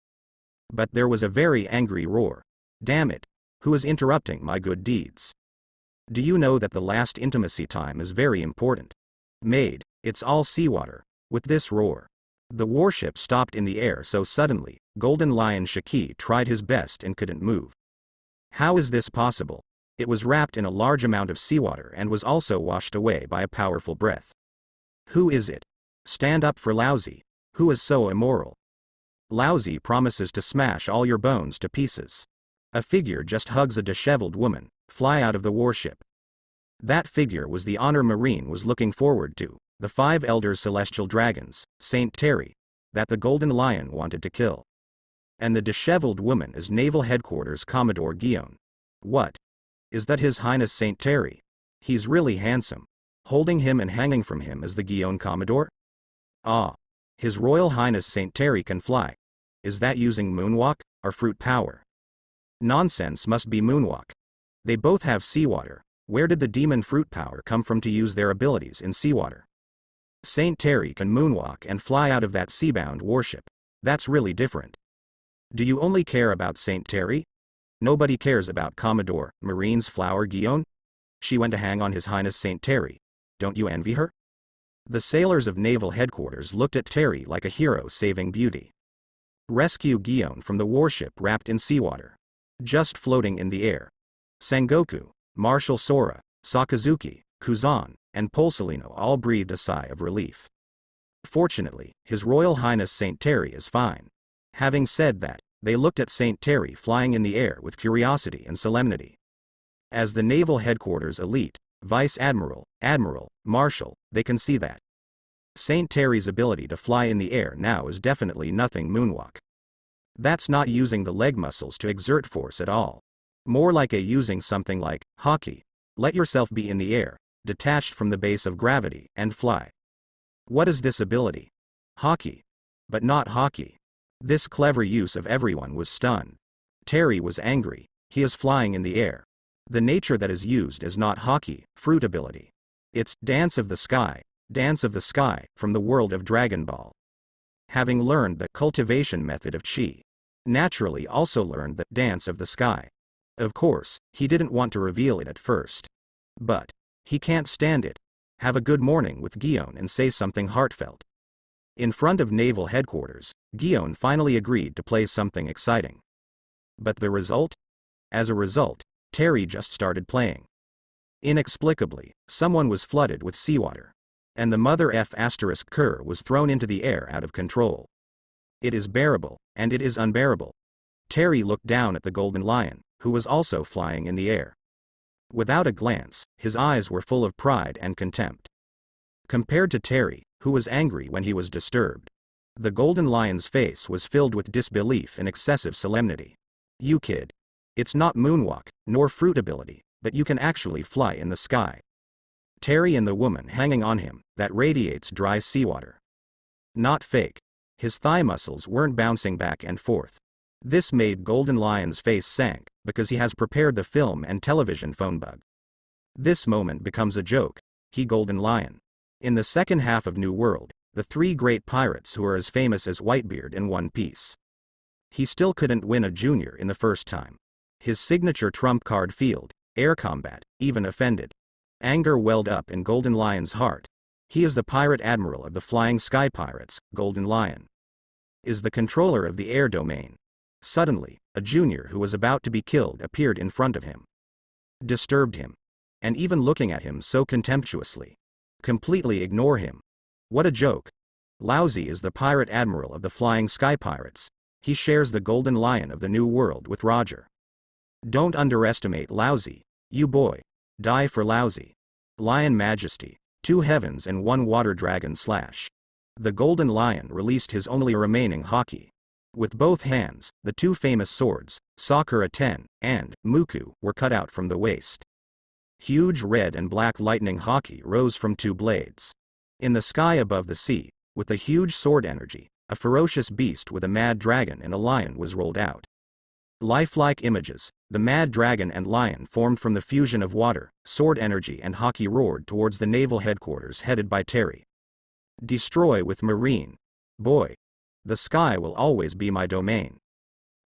But there was a very angry roar. Damn it. Who is interrupting my good deeds? Do you know that the last intimacy time is very important? Maid, it's all seawater. With this roar, the warship stopped in the air so suddenly, Golden Lion Shiki tried his best and couldn't move. How is this possible? It was wrapped in a large amount of seawater and was also washed away by a powerful breath. Who is it? Stand up for Lousy. Who is so immoral? Lousy promises to smash all your bones to pieces. A figure just hugs a disheveled woman, fly out of the warship. That figure was the honor Marine was looking forward to, the 5 elders celestial dragons, Saint Terry, that the Golden Lion wanted to kill. And the disheveled woman is Naval Headquarters Commodore Guion. What? Is that His Highness Saint Terry? He's really handsome. Holding him and hanging from him is the Guion Commodore? Ah. His Royal Highness Saint Terry can fly. Is that using moonwalk, or fruit power? Nonsense, must be moonwalk. They both have seawater. Where did the demon fruit power come from to use their abilities in seawater? Saint Terry can moonwalk and fly out of that seabound warship. That's really different. Do you only care about Saint Terry? Nobody cares about Commodore Marine's flower Guion? She went to hang on His Highness Saint Terry. Don't you envy her? The sailors of Naval Headquarters looked at Terry like a hero saving beauty. Rescue Guion from the warship wrapped in seawater. Just floating in the air. Sengoku, Marshal Sora, Sakazuki, Kuzan, and Polsolino all breathed a sigh of relief. Fortunately, His Royal Highness Saint Terry is fine. Having said that, they looked at Saint Terry flying in the air with curiosity and solemnity. As the Naval Headquarters elite, Vice Admiral, Admiral, Marshal, they can see that Saint Terry's ability to fly in the air now is definitely nothing moonwalk. That's not using the leg muscles to exert force at all. More like using something like hockey. Let yourself be in the air, detached from the base of gravity, and fly. What is this ability? Hockey. But not hockey. This clever use of everyone was stunned. Terry was angry. He is flying in the air. The nature that is used is not hockey, fruit ability. It's Dance of the Sky from the world of Dragon Ball. Having learned the cultivation method of Chi, naturally also learned the Dance of the Sky. Of course, he didn't want to reveal it at first. But he can't stand it. Have a good morning with Guion and say something heartfelt. In front of Naval Headquarters, Guion finally agreed to play something exciting. But the result? As a result, Terry just started playing. Inexplicably, someone was flooded with seawater. And the mother F***Ker was thrown into the air out of control. It is bearable, and it is unbearable. Terry looked down at the Golden Lion, who was also flying in the air. Without a glance, his eyes were full of pride and contempt. Compared to Terry, who was angry when he was disturbed, the Golden Lion's face was filled with disbelief and excessive solemnity. You kid. It's not moonwalk, nor fruit ability, but you can actually fly in the sky. Terry and the woman hanging on him, that radiates dry seawater. Not fake. His thigh muscles weren't bouncing back and forth. This made Golden Lion's face sank, because he has prepared the film and television phone bug. This moment becomes a joke. He Golden Lion. In the second half of New World, the 3 great pirates who are as famous as Whitebeard in One Piece. He still couldn't win a junior in the first time. His signature trump card field, air combat, even offended. Anger welled up in Golden Lion's heart. He is the pirate admiral of the Flying Sky Pirates, Golden Lion. Is the controller of the air domain. Suddenly, a junior who was about to be killed appeared in front of him. Disturbed him. And even looking at him so contemptuously. Completely ignore him. What a joke. Lousy is the pirate admiral of the Flying Sky Pirates. He shares the Golden Lion of the New World with Roger. Don't underestimate Lousy, you boy. Die for Lousy. Lion Majesty, 2 heavens and 1 water dragon / The Golden Lion released his only remaining haki. With both hands, the 2 famous swords, Sakura Ten, and Muku, were cut out from the waist. Huge red and black lightning haki rose from 2 blades. In the sky above the sea, with the huge sword energy, a ferocious beast with a mad dragon and a lion was rolled out. Lifelike images, the mad dragon and lion formed from the fusion of water, sword energy and haki roared towards the Naval Headquarters headed by Terry. Destroy with Marine. Boy. The sky will always be my domain.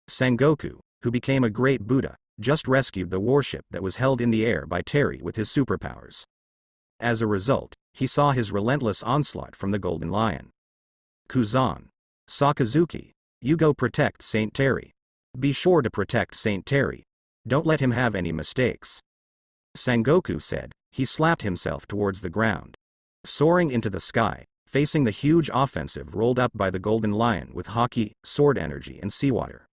Sengoku, who became a great Buddha, just rescued the warship that was held in the air by Terry with his superpowers. As a result, he saw his relentless onslaught from the Golden Lion. Kuzan. Sakazuki, you go protect Saint Terry. Be sure to protect Saint Terry. Don't let him have any mistakes. Sengoku said. He slapped himself towards the ground. Soaring into the sky, facing the huge offensive rolled up by the Golden Lion with haki, sword energy and seawater.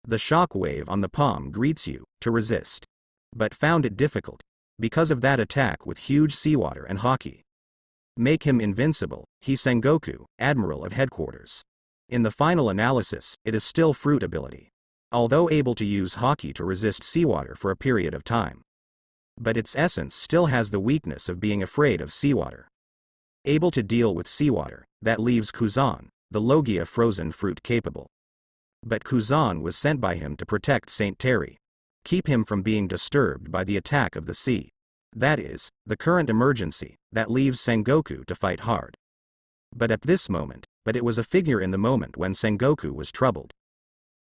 The shock wave on the palm greets you, to resist. But found it difficult, because of that attack with huge seawater and haki. Make him invincible, he Sengoku, Admiral of Headquarters. In the final analysis, it is still fruit ability. Although able to use haki to resist seawater for a period of time. But its essence still has the weakness of being afraid of seawater. Able to deal with seawater, that leaves Kuzan, the Logia frozen fruit capable. But Kuzan was sent by him to protect Saint Terry. Keep him from being disturbed by the attack of the sea. That is, the current emergency, that leaves Sengoku to fight hard. But at this moment, it was a figure in the moment when Sengoku was troubled.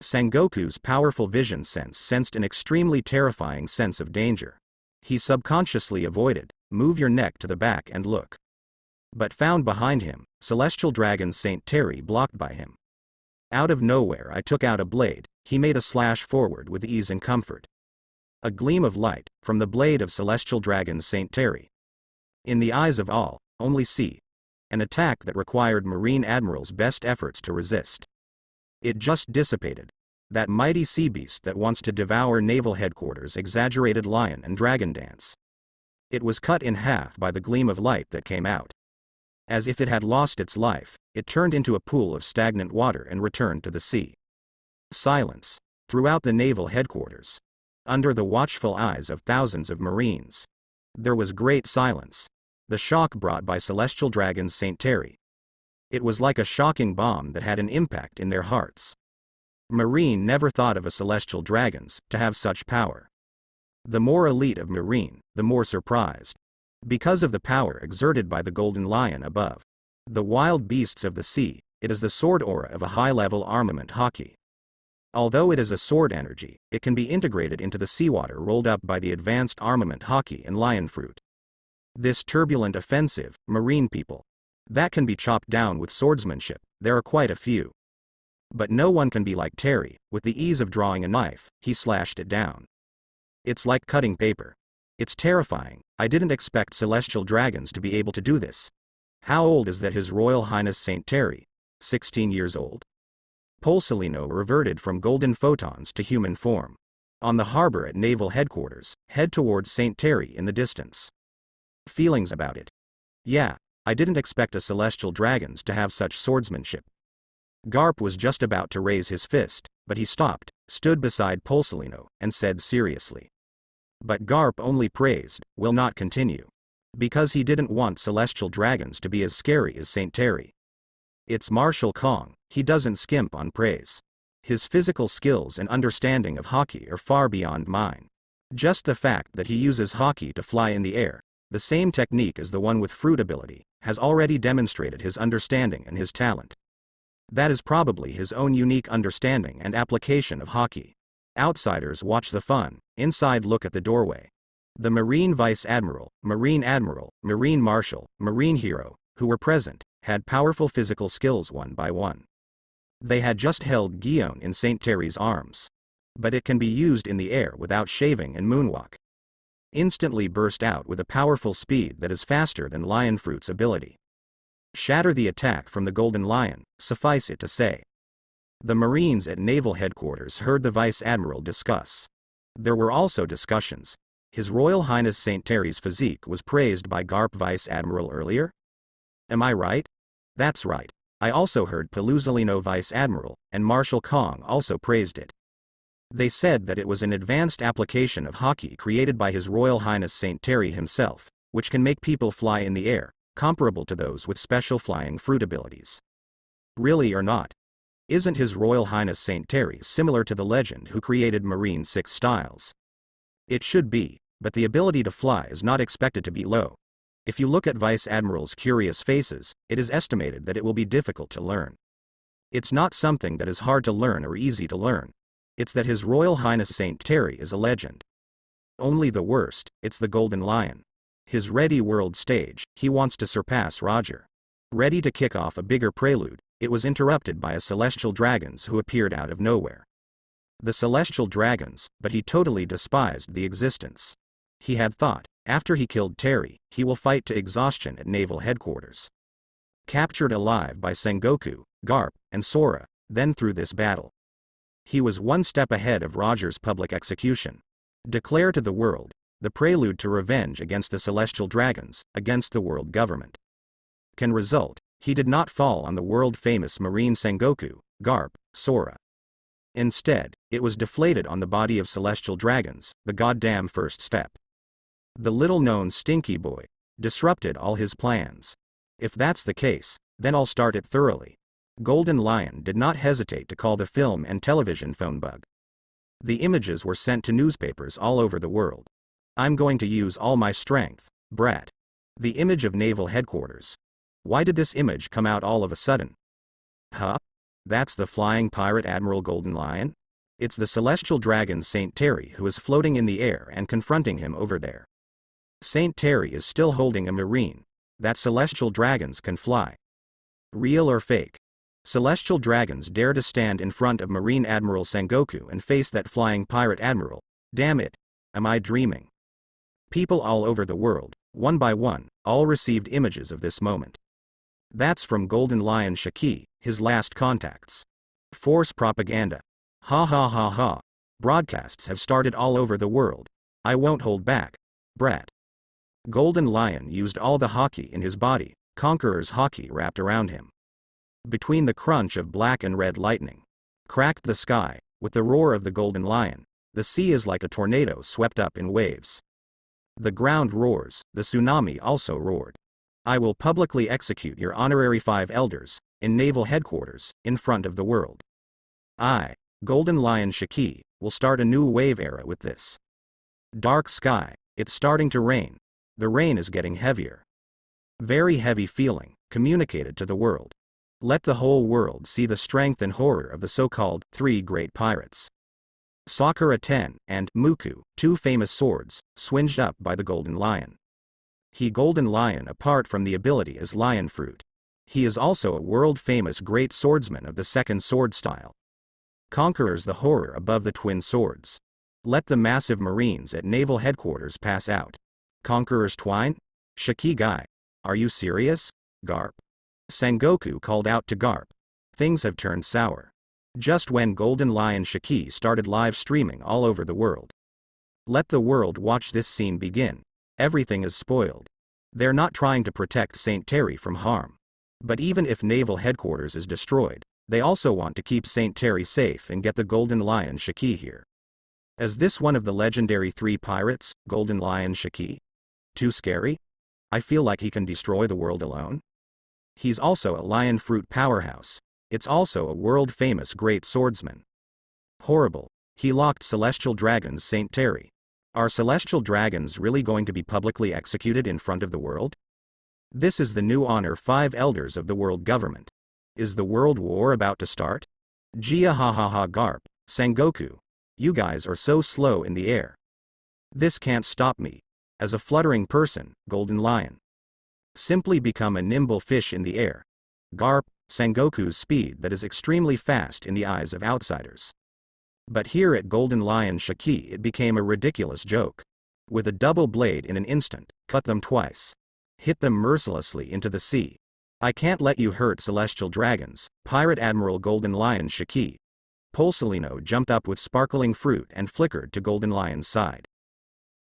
Sengoku's powerful vision sense sensed an extremely terrifying sense of danger. He subconsciously avoided, move your neck to the back and look. But found behind him, Celestial Dragon Saint Terry blocked by him. Out of nowhere I took out a blade, he made a slash forward with ease and comfort. A gleam of light, from the blade of Celestial Dragon Saint Terry. In the eyes of all, only see. An attack that required Marine Admiral's best efforts to resist. It just dissipated. That mighty sea beast that wants to devour Naval Headquarters' exaggerated lion and dragon dance. It was cut in half by the gleam of light that came out. As if it had lost its life, it turned into a pool of stagnant water and returned to the sea. Silence. Throughout the Naval Headquarters. Under the watchful eyes of thousands of Marines. There was great silence. The shock brought by Celestial Dragon Saint Terry. It was like a shocking bomb that had an impact in their hearts. Marine never thought of a Celestial Dragons to have such power. The more elite of Marine, the more surprised. Because of the power exerted by the Golden Lion above. The wild beasts of the sea, it is the sword aura of a high-level armament haki. Although it is a sword energy, it can be integrated into the seawater rolled up by the advanced armament haki and lion fruit. This turbulent offensive, Marine people. That can be chopped down with swordsmanship, there are quite a few. But no one can be like Terry, with the ease of drawing a knife, he slashed it down. It's like cutting paper. It's terrifying, I didn't expect Celestial Dragons to be able to do this. How old is that His Royal Highness Saint Terry? 16 years old? Polsolino reverted from golden photons to human form. On the harbor at Naval Headquarters, head towards Saint Terry in the distance. Feelings about it. Yeah, I didn't expect a Celestial Dragons to have such swordsmanship. Garp was just about to raise his fist, but he stopped, stood beside Polsolino, and said seriously. But Garp only praised, will not continue. Because he didn't want Celestial Dragons to be as scary as Saint Terry. It's Marshal Kong, he doesn't skimp on praise. His physical skills and understanding of haki are far beyond mine. Just the fact that he uses haki to fly in the air, the same technique as the one with fruit ability, has already demonstrated his understanding and his talent. That is probably his own unique understanding and application of haki. Outsiders watch the fun, inside look at the doorway. The Marine Vice Admiral, Marine Marshal, Marine Hero, who were present, had powerful physical skills one by one. They had just held Gion in Saint Terry's arms. But it can be used in the air without shaving and moonwalk. Instantly burst out with a powerful speed that is faster than Lion Fruit's ability. Shatter the attack from the Golden Lion, suffice it to say. The Marines at Naval Headquarters heard the Vice Admiral discuss. There were also discussions. His Royal Highness Saint Terry's physique was praised by Garp Vice Admiral earlier? Am I right? That's right. I also heard Peluzolino Vice Admiral, and Marshal Kong also praised it. They said that it was an advanced application of haki created by His Royal Highness Saint Terry himself, which can make people fly in the air, comparable to those with special flying fruit abilities. Really or not? Isn't His Royal Highness Saint Terry similar to the legend who created Marine 6 styles? It should be, but the ability to fly is not expected to be low. If you look at Vice Admirals' curious faces, it is estimated that it will be difficult to learn. It's not something that is hard to learn or easy to learn. It's that His Royal Highness Saint Terry is a legend. Only the worst, it's the Golden Lion. His ready world stage, he wants to surpass Roger. Ready to kick off a bigger prelude, it was interrupted by a celestial dragons who appeared out of nowhere. The celestial dragons, but he totally despised the existence. He had thought, after he killed Terry, he will fight to exhaustion at naval headquarters. Captured alive by Sengoku, Garp, and Sora, then through this battle. He was one step ahead of Roger's public execution. Declare to the world, the prelude to revenge against the celestial dragons, against the world government. Can result, he did not fall on the world-famous Marine Sengoku, Garp, Sora. Instead, it was deflated on the body of celestial dragons, the goddamn first step. The little-known stinky boy disrupted all his plans. If that's the case, then I'll start it thoroughly. Golden Lion did not hesitate to call the film and television phone bug. The images were sent to newspapers all over the world. I'm going to use all my strength, brat. The image of naval headquarters. Why did this image come out all of a sudden? Huh? That's the flying pirate Admiral Golden Lion? It's the celestial dragon Saint Terry who is floating in the air and confronting him over there. Saint Terry is still holding a marine. That celestial dragons can fly. Real or fake? Celestial dragons dare to stand in front of Marine Admiral Sengoku and face that flying pirate admiral. Damn it. Am I dreaming? People all over the world, one by one, all received images of this moment. That's from Golden Lion Shiki, his last contacts. Force propaganda. Ha ha ha ha. Broadcasts have started all over the world. I won't hold back. Brat. Golden Lion used all the hockey in his body, Conqueror's hockey wrapped around him. Between the crunch of black and red lightning, cracked the sky, with the roar of the Golden Lion, the sea is like a tornado swept up in waves. The ground roars, the tsunami also roared. I will publicly execute your honorary 5 elders, in naval headquarters, in front of the world. I, Golden Lion Shiki, will start a new wave era with this. Dark sky, it's starting to rain. The rain is getting heavier. Very heavy feeling, communicated to the world. Let the whole world see the strength and horror of the so-called 3 great pirates. Sakura 10 and Muku, 2 famous swords, swinged up by the Golden Lion. He Golden Lion apart from the ability as lion fruit. He is also a world-famous great swordsman of the second sword style. Conquerors the horror above the twin swords. Let the massive marines at naval headquarters pass out. Conquerors twine? Shikibukai. Are you serious? Garp. Sengoku called out to Garp. Things have turned sour. Just when Golden Lion Shiki started live streaming all over the world. Let the world watch this scene begin. Everything is spoiled. They're not trying to protect Saint Terry from harm. But even if naval headquarters is destroyed, they also want to keep Saint Terry safe and get the Golden Lion Shiki here. Is this one of the legendary 3 pirates, Golden Lion Shiki? Too scary? I feel like he can destroy the world alone. He's also a lion fruit powerhouse. It's also a world-famous great swordsman. Horrible. He locked celestial dragons Saint Terry. Are celestial dragons really going to be publicly executed in front of the world? This is the new honor 5 elders of the world government. Is the world war about to start? Jia ha ha ha Garp, Sengoku. You guys are so slow in the air. This can't stop me. As a fluttering person, Golden Lion. Simply become a nimble fish in the air. Garp, Sengoku's speed that is extremely fast in the eyes of outsiders. But here at Golden Lion Shiki it became a ridiculous joke. With a double blade in an instant, cut them twice. Hit them mercilessly into the sea. I can't let you hurt celestial dragons, Pirate Admiral Golden Lion Shiki. Polsolino jumped up with sparkling fruit and flickered to Golden Lion's side.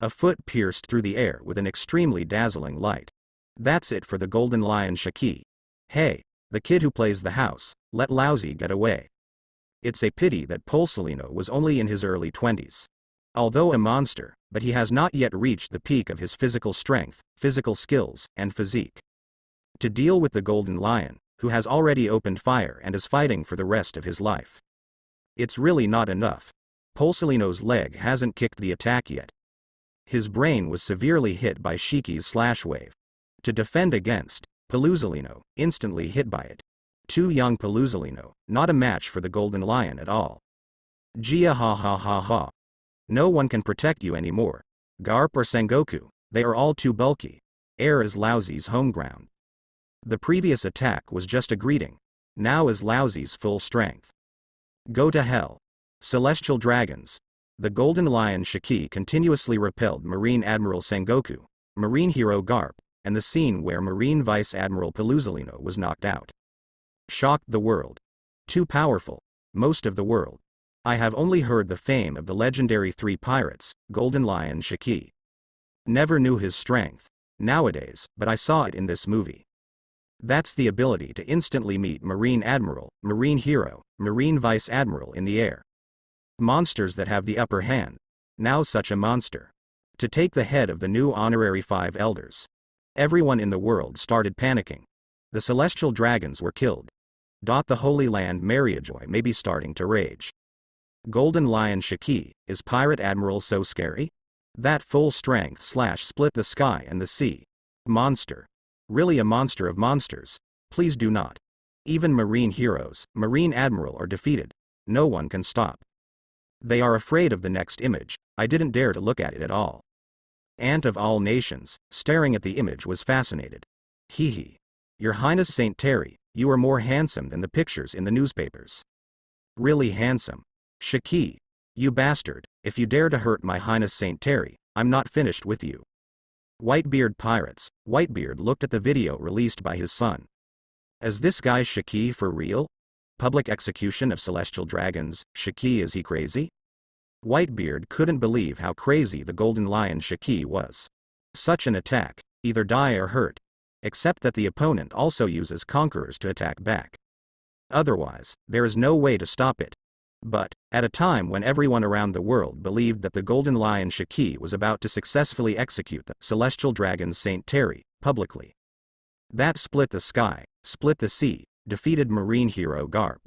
A foot pierced through the air with an extremely dazzling light. That's it for the Golden Lion Shiki. Hey, the kid who plays the house, let Lousy get away. It's a pity that Polsolino was only in his early 20s. Although a monster, but he has not yet reached the peak of his physical strength, physical skills, and physique. To deal with the Golden Lion, who has already opened fire and is fighting for the rest of his life. It's really not enough. Polsolino's leg hasn't kicked the attack yet. His brain was severely hit by Shiki's slash wave. To defend against, Polsolino, instantly hit by it. Too young Polsolino, not a match for the Golden Lion at all. Jia ha ha ha ha. No one can protect you anymore. Garp or Sengoku, they are all too bulky. Air is Laozi's home ground. The previous attack was just a greeting. Now is Laozi's full strength. Go to hell. Celestial dragons. The Golden Lion Shiki continuously repelled Marine Admiral Sengoku, Marine Hero Garp, and the scene where Marine Vice Admiral Peluzolino was knocked out shocked the world. Too powerful. Most of the world. I have only heard the fame of the legendary three pirates, Golden Lion Shiki. Never knew his strength nowadays, but I saw it in this movie. That's the ability to instantly meet Marine Admiral, Marine Hero, Marine Vice Admiral in the air. Monsters that have the upper hand. Now such a monster. To take the head of the new honorary 5 elders. Everyone in the world started panicking. The celestial dragons were killed. The Holy Land Mariajoy may be starting to rage. Golden Lion Shiki, is Pirate Admiral so scary? That full strength / split the sky and the sea. Monster. Really a monster of monsters. Please do not. Even Marine heroes, Marine Admiral are defeated. No one can stop. They are afraid of the next image. I didn't dare to look at it at all. Aunt of all nations, staring at the image was fascinated. Hee hee. Your Highness Saint Terry, you are more handsome than the pictures in the newspapers. Really handsome. Shiki. You bastard, if you dare to hurt my Highness Saint Terry, I'm not finished with you. Whitebeard Pirates. Whitebeard looked at the video released by his son. Is this guy Shiki for real? Public execution of celestial dragons, Shiki, is he crazy? Whitebeard couldn't believe how crazy the Golden Lion Shiki was. Such an attack, either die or hurt. Except that the opponent also uses conquerors to attack back. Otherwise, there is no way to stop it. But, at a time when everyone around the world believed that the Golden Lion Shiki was about to successfully execute the celestial dragon Saint Terry, publicly. That split the sky, split the sea, defeated Marine Hero Garp.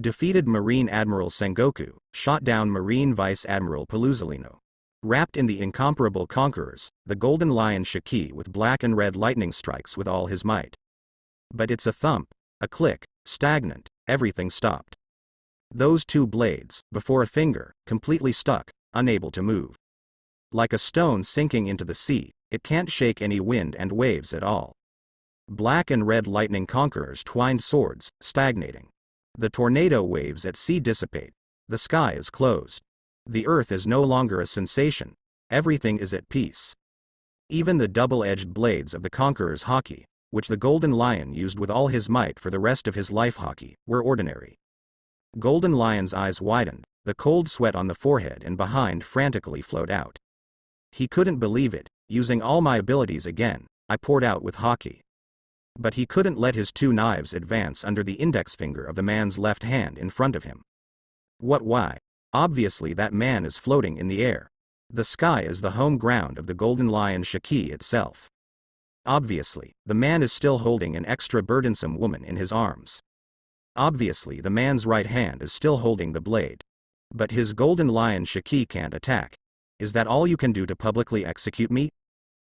Defeated Marine Admiral Sengoku, shot down Marine Vice Admiral Peluzolino. Wrapped in the incomparable conquerors, the Golden Lion Shiki with black and red lightning strikes with all his might. But it's a thump, a click, stagnant, everything stopped. Those 2 blades, before a finger, completely stuck, unable to move. Like a stone sinking into the sea, it can't shake any wind and waves at all. Black and red lightning conquerors twined swords, stagnating. The tornado waves at sea dissipate. The sky is closed. The earth is no longer a sensation. Everything is at peace. Even the double-edged blades of the conqueror's haki, which the Golden Lion used with all his might for the rest of his life haki, were ordinary. Golden Lion's eyes widened, the cold sweat on the forehead and behind frantically flowed out. He couldn't believe it. Using all my abilities again, I poured out with haki. But he couldn't let his 2 knives advance under the index finger of the man's left hand in front of him. What? Why? Obviously that man is floating in the air. The sky is the home ground of the Golden Lion Shiki itself. Obviously, the man is still holding an extra burdensome woman in his arms. Obviously the man's right hand is still holding the blade. But his Golden Lion Shiki can't attack. Is that all you can do to publicly execute me?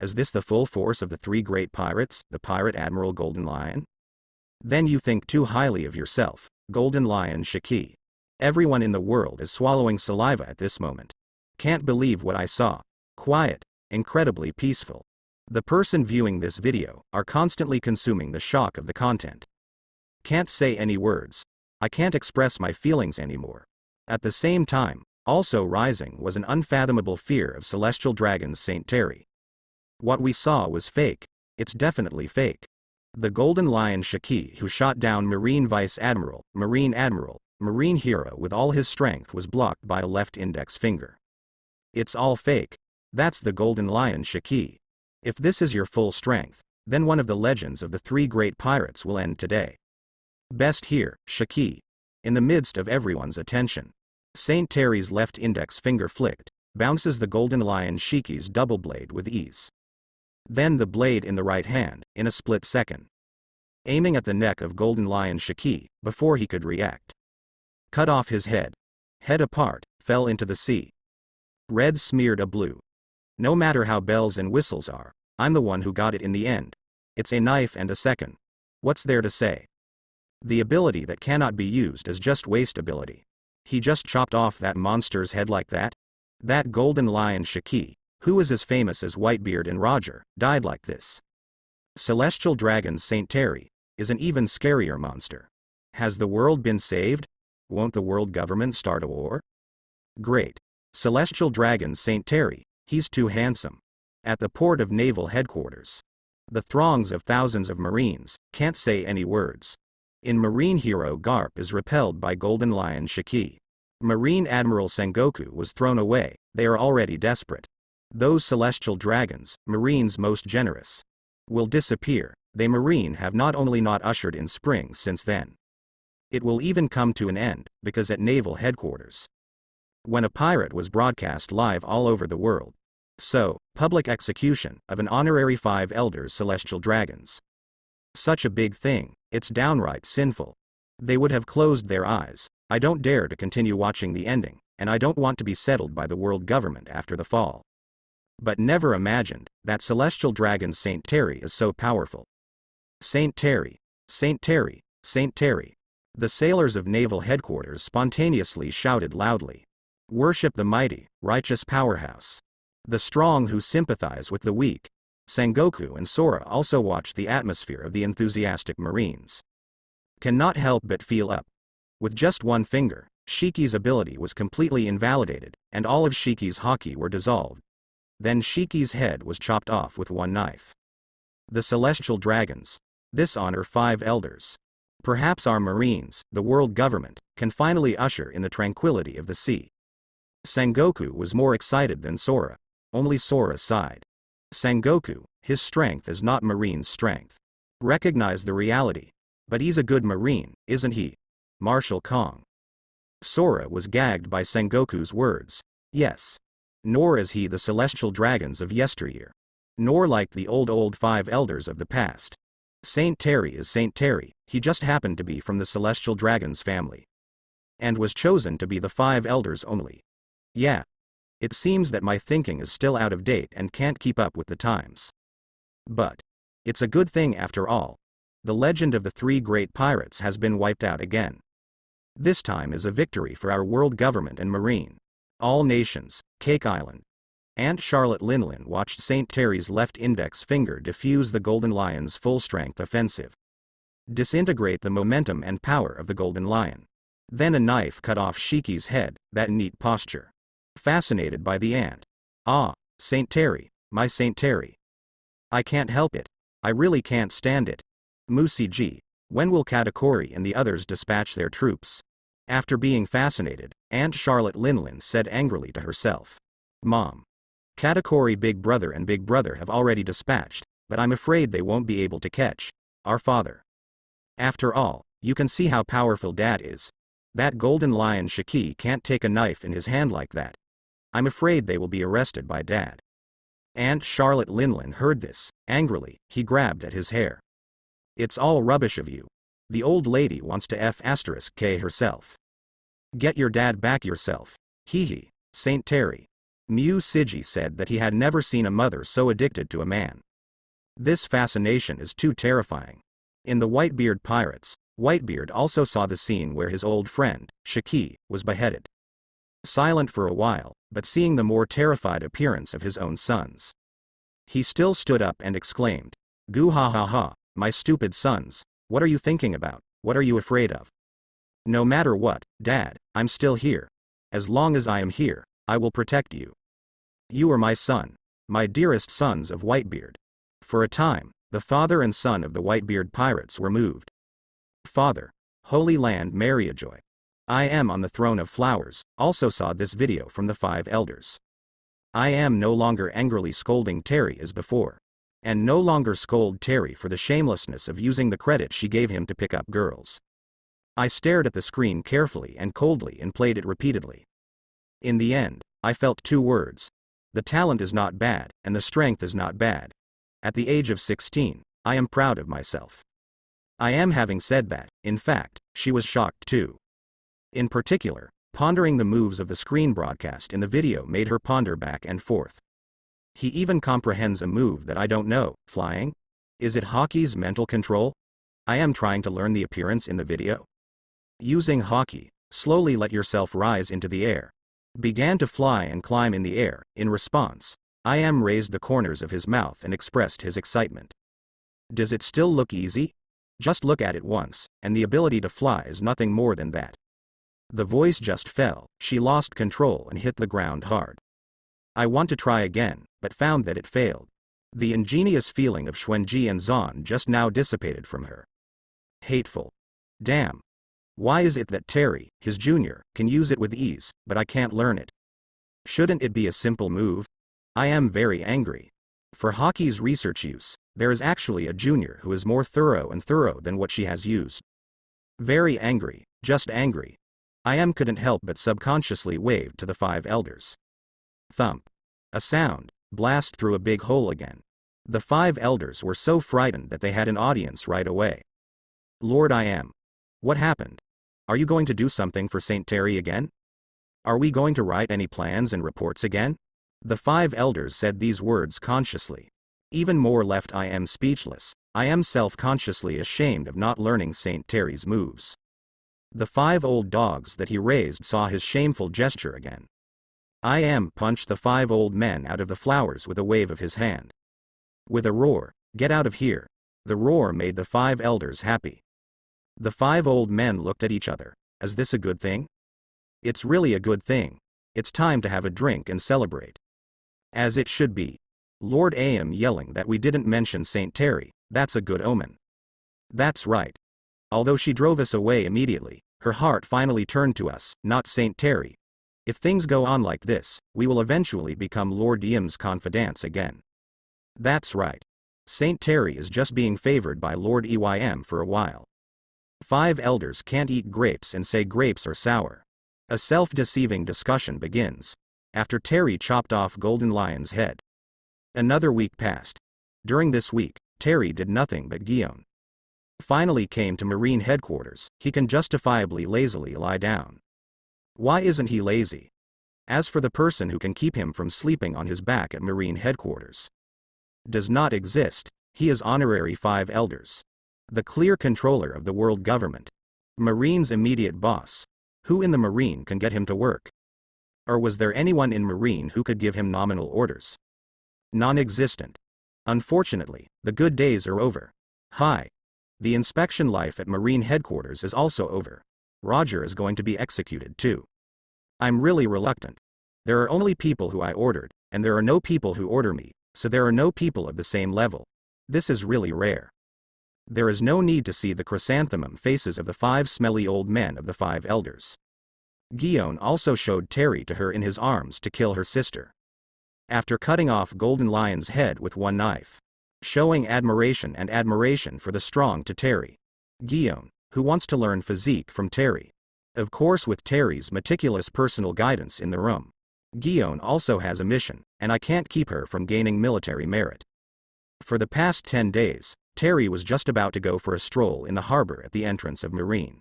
Is this the full force of the 3 great pirates, the Pirate Admiral Golden Lion? Then you think too highly of yourself, Golden Lion Shiki. Everyone in the world is swallowing saliva at this moment. Can't believe what I saw. Quiet, incredibly peaceful. The person viewing this video are constantly consuming the shock of the content. Can't say any words. I can't express my feelings anymore. At the same time, also rising was an unfathomable fear of celestial dragons Saint Terry. What we saw was fake. It's definitely fake. The Golden Lion Shiki who shot down Marine Vice Admiral, Marine Hero with all his strength was blocked by a left index finger. It's all fake. That's the Golden Lion Shiki. If this is your full strength, then one of the legends of the 3 great pirates will end today. Best here, Shiki. In the midst of everyone's attention. Saint Terry's left index finger flicked, bounces the Golden Lion Shiki's double blade with ease. Then the blade in the right hand, in a split second. Aiming at the neck of Golden Lion Shiki, before he could react. Cut off his head. Head apart, fell into the sea. Red smeared a blue. No matter how bells and whistles are, I'm the one who got it in the end. It's a knife and a second. What's there to say? The ability that cannot be used is just waste ability. He just chopped off that monster's head like that? That golden lion Shiki, who is as famous as Whitebeard and Roger, died like this. Celestial Dragon's Saint Terry is an even scarier monster. Has the world been saved? Won't the world government start a war? Great. Celestial Dragon's Saint Terry, he's too handsome. At the port of naval headquarters, the throngs of thousands of marines can't say any words. In Marine Hero Garp is repelled by Golden Lion Shiki. Marine Admiral Sengoku was thrown away, they are already desperate. Those celestial dragons, Marines most generous, will disappear. They Marine have not only not ushered in spring since then. It will even come to an end, because at naval headquarters, when a pirate was broadcast live all over the world. So, public execution of an honorary 5 elders celestial dragons. Such a big thing, it's downright sinful. They would have closed their eyes. I don't dare to continue watching the ending, and I don't want to be settled by the world government after the fall. But never imagined that celestial dragon Saint Terry is so powerful. Saint Terry, Saint Terry, Saint Terry. The sailors of naval headquarters spontaneously shouted loudly. Worship the mighty, righteous powerhouse. The strong who sympathize with the weak. Sengoku and Sora also watched the atmosphere of the enthusiastic Marines. Cannot help but feel up. With just one finger, Shiki's ability was completely invalidated, and all of Shiki's haki were dissolved. Then Shiki's head was chopped off with one knife. The celestial dragons. This honor 5 elders. Perhaps our Marines, the world government, can finally usher in the tranquility of the sea. Sengoku was more excited than Sora. Only Sora sighed. Sengoku, his strength is not Marine's strength. Recognize the reality. But he's a good Marine, isn't he? Marshal Kong. Sora was gagged by Sengoku's words. Yes. Nor is he the celestial dragons of yesteryear. Nor like the old 5 elders of the past. Saint Terry is Saint Terry, he just happened to be from the celestial dragons family. And was chosen to be the 5 elders only. Yeah. It seems that my thinking is still out of date and can't keep up with the times. But it's a good thing after all. The legend of the 3 great pirates has been wiped out again. This time is a victory for our world government and Marine. All nations, Cake Island. Aunt Charlotte Linlin watched Saint Terry's left index finger diffuse the Golden Lion's full-strength offensive. Disintegrate the momentum and power of the Golden Lion. Then a knife cut off Shiki's head, that neat posture. Fascinated by the ant. Ah, Saint Terry, my Saint Terry. I can't help it. I really can't stand it. Musiji, when will Katakuri and the others dispatch their troops? After being fascinated, Aunt Charlotte Linlin said angrily to herself. Mom. Katakuri Big Brother and Big Brother have already dispatched, but I'm afraid they won't be able to catch our father. After all, you can see how powerful Dad is. That golden lion Shiki can't take a knife in his hand like that. I'm afraid they will be arrested by Dad. Aunt Charlotte Linlin heard this. Angrily, he grabbed at his hair. It's all rubbish of you. The old lady wants to F***K herself. Get your dad back yourself. Hee. Saint Terry. Musiji said that he had never seen a mother so addicted to a man. This fascination is too terrifying. In the Whitebeard Pirates, Whitebeard also saw the scene where his old friend, Shiki, was beheaded. Silent for a while, but seeing the more terrified appearance of his own sons, he still stood up and exclaimed, "Goo ha ha ha, my stupid sons, what are you thinking about, what are you afraid of? No matter what, Dad, I'm still here. As long as I am here, I will protect you. You are my son, my dearest sons of Whitebeard." For a time, the father and son of the Whitebeard Pirates were moved. Father, Holy Land Mariajoy. I am on the throne of flowers, also saw this video from the 5 elders. I am no longer angrily scolding Terry as before. And no longer scold Terry for the shamelessness of using the credit she gave him to pick up girls. I stared at the screen carefully and coldly and played it repeatedly. In the end, I felt 2 words. The talent is not bad, and the strength is not bad. At the age of 16, I am proud of myself. I am having said that, in fact, she was shocked too. In particular, pondering the moves of the screen broadcast in the video made her ponder back and forth. He even comprehends a move that I don't know, flying? Is it hockey's mental control? I am trying to learn the appearance in the video. Using hockey, Slowly let yourself rise into the air. Began to fly and climb in the air. In response, I am raised the corners of his mouth and expressed his excitement. Does it still look easy? Just look at it once, and the ability to fly is nothing more than that. The voice just fell. She lost control and hit the ground hard. I want to try again, but found that it failed. The ingenious feeling of Xuanji and Zan just now dissipated from her. Hateful. Damn. Why is it that Terry, his junior, can use it with ease, but I can't learn it? Shouldn't it be a simple move? I am very angry. For Haki's research use, there is actually a junior who is more thorough than what she has used. Very angry, just angry. I couldn't help but subconsciously waved to the 5 elders. Thump. A sound, blast through a big hole again. The 5 elders were so frightened that they had an audience right away. Lord what happened? Are you going to do something for Saint Terry again? Are we going to write any plans and reports again? The 5 elders said these words consciously. Even more left I am speechless. I am self-consciously ashamed of not learning Saint Terry's moves. The 5 old dogs that he raised saw his shameful gesture again. I punched the 5 old men out of the flowers with a wave of his hand. With a roar, get out of here. The roar made the 5 elders happy. The 5 old men looked at each other. Is this a good thing? It's really a good thing. It's time to have a drink and celebrate. As it should be. Lord yelling that we didn't mention Saint Terry, that's a good omen. That's right. Although she drove us away immediately, her heart finally turned to us, not Saint Terry. If things go on like this, we will eventually become Lord Yim's confidants again. That's right. Saint Terry is just being favored by Lord Eym for a while. 5 elders can't eat grapes and say grapes are sour. A self-deceiving discussion begins. After Terry chopped off Golden Lion's head. Another week passed. During this week, Terry did nothing but Gion. Finally came to Marine headquarters. He can justifiably lazily lie down. Why isn't he lazy? As for the person who can keep him from sleeping on his back at Marine headquarters. Does not exist. He is honorary 5 elders. The clear controller of the world government. Marine's immediate boss. Who in the Marine can get him to work? Or was there anyone in Marine who could give him nominal orders? Non-existent. Unfortunately, the good days are over. Hi. The inspection life at Marine headquarters is also over. Roger is going to be executed too. I'm really reluctant. There are only people who I ordered, and there are no people who order me, so there are no people of the same level. This is really rare. There is no need to see the chrysanthemum faces of the 5 smelly old men of the 5 elders. Gion also showed Terry to her in his arms to kill her sister. After cutting off Golden Lion's head with one knife. Showing admiration for the strong to Terry. Gion, who wants to learn physique from Terry. Of course with Terry's meticulous personal guidance in the room. Gion also has a mission, and I can't keep her from gaining military merit. For the past 10 days, Terry was just about to go for a stroll in the harbor at the entrance of Marine.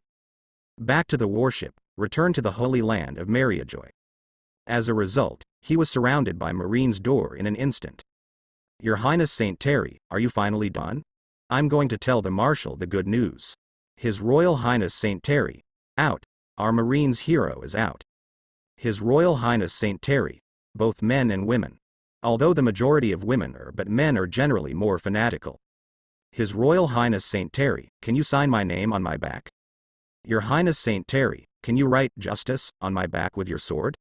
Back to the warship, return to the holy land of Mariajoy. As a result, he was surrounded by Marine's door in an instant. Your Highness Saint Terry, are you finally done? I'm going to tell the Marshal the good news. His Royal Highness Saint Terry, out. Our Marine's hero is out. His Royal Highness Saint Terry, both men and women. Although the majority of women are but men are generally more fanatical. His Royal Highness Saint Terry, can you sign my name on my back? Your Highness Saint Terry, can you write justice on my back with your sword?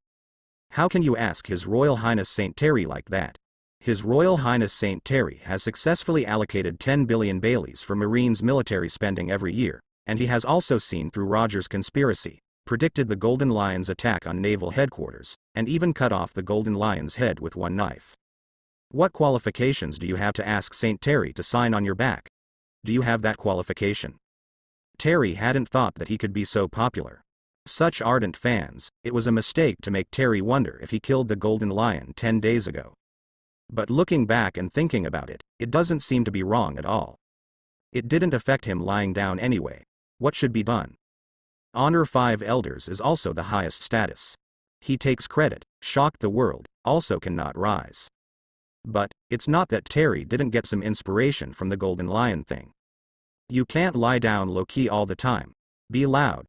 How can you ask His Royal Highness Saint Terry like that? His Royal Highness Saint Terry has successfully allocated 10 billion Baileys for Marine's military spending every year, and he has also seen through Roger's conspiracy, predicted the Golden Lion's attack on naval headquarters, and even cut off the Golden Lion's head with one knife. What qualifications do you have to ask Saint Terry to sign on your back? Do you have that qualification? Terry hadn't thought that he could be so popular. Such ardent fans, it was a mistake to make Terry wonder if he killed the Golden Lion 10 days ago. But looking back and thinking about it, it doesn't seem to be wrong at all. It didn't affect him lying down anyway. What should be done? Honor 5 elders is also the highest status. He takes credit, shocked the world, also cannot rise. But, it's not that Terry didn't get some inspiration from the Golden Lion thing. You can't lie down low-key all the time. Be loud.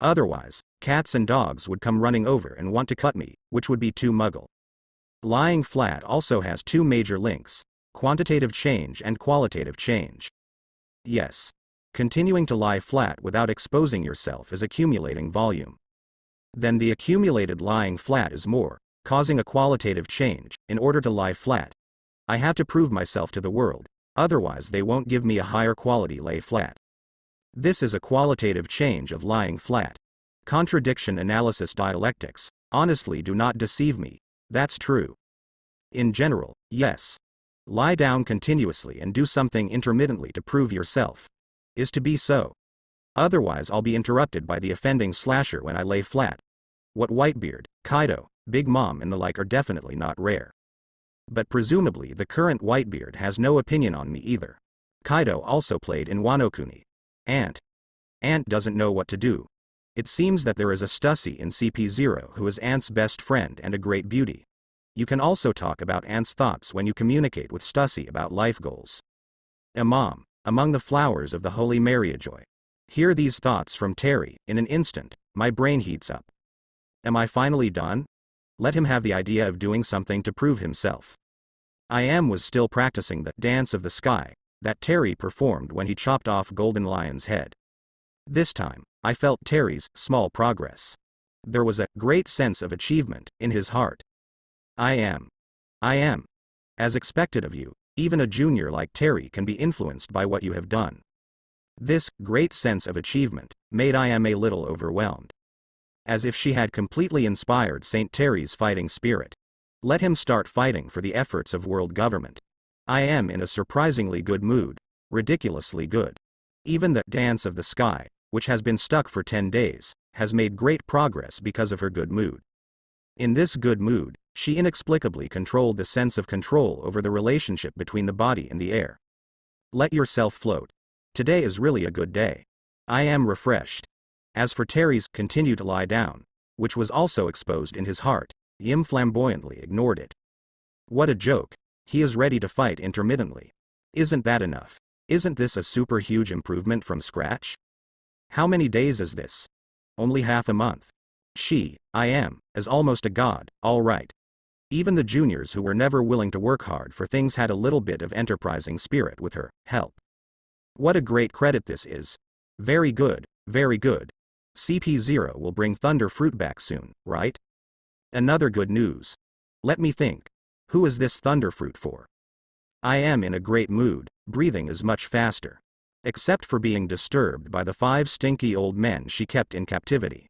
Otherwise, Cats and dogs would come running over and want to cut me, which would be too muggle. Lying flat also has two major links: quantitative change and qualitative change. Yes. Continuing to lie flat without exposing yourself is accumulating volume. Then the accumulated lying flat is more, causing a qualitative change. In order to lie flat, I have to prove myself to the world, otherwise they won't give me a higher quality lay flat. This is a qualitative change of lying flat. Contradiction analysis dialectics, honestly, do not deceive me, that's true. In general, yes. Lie down continuously and do something intermittently to prove yourself. Is to be so. Otherwise I'll be interrupted by the offending slasher when I lay flat. What Whitebeard, Kaido, Big Mom and the like are definitely not rare. But presumably the current Whitebeard has no opinion on me either. Kaido also played in Wano Kuni. Ant doesn't know what to do. It seems that there is a Stussy in CP0 who is Ant's best friend and a great beauty. You can also talk about Ant's thoughts when you communicate with Stussy about life goals. Imam, among the flowers of the Holy Mariajoy. Hear these thoughts from Terry. In an instant, my brain heats up. Am I finally done? Let him have the idea of doing something to prove himself. Was still practicing the dance of the sky that Terry performed when he chopped off Golden Lion's head. This time, I felt Terry's small progress. There was a great sense of achievement in his heart. I am. As expected of you, even a junior like Terry can be influenced by what you have done. This great sense of achievement made I am a little overwhelmed. As if she had completely inspired Saint Terry's fighting spirit. Let him start fighting for the efforts of world government. I am in a surprisingly good mood, ridiculously good. Even the dance of the sky, which has been stuck for 10 days, has made great progress because of her good mood. In this good mood, she inexplicably controlled the sense of control over the relationship between the body and the air. Let yourself float. Today is really a good day. I am refreshed. As for Terry's continue to lie down, which was also exposed in his heart, Yim flamboyantly ignored it. What a joke. He is ready to fight intermittently. Isn't that enough? Isn't this a super huge improvement from scratch? How many days is this? Only half a month. Is almost a god, all right. Even the juniors who were never willing to work hard for things had a little bit of enterprising spirit with her help. What a great credit this is. Very good, very good. CP0 will bring Thunder Fruit back soon, right? Another good news. Let me think. Who is this Thunder Fruit for? I am in a great mood, breathing is much faster. Except for being disturbed by the 5 stinky old men she kept in captivity.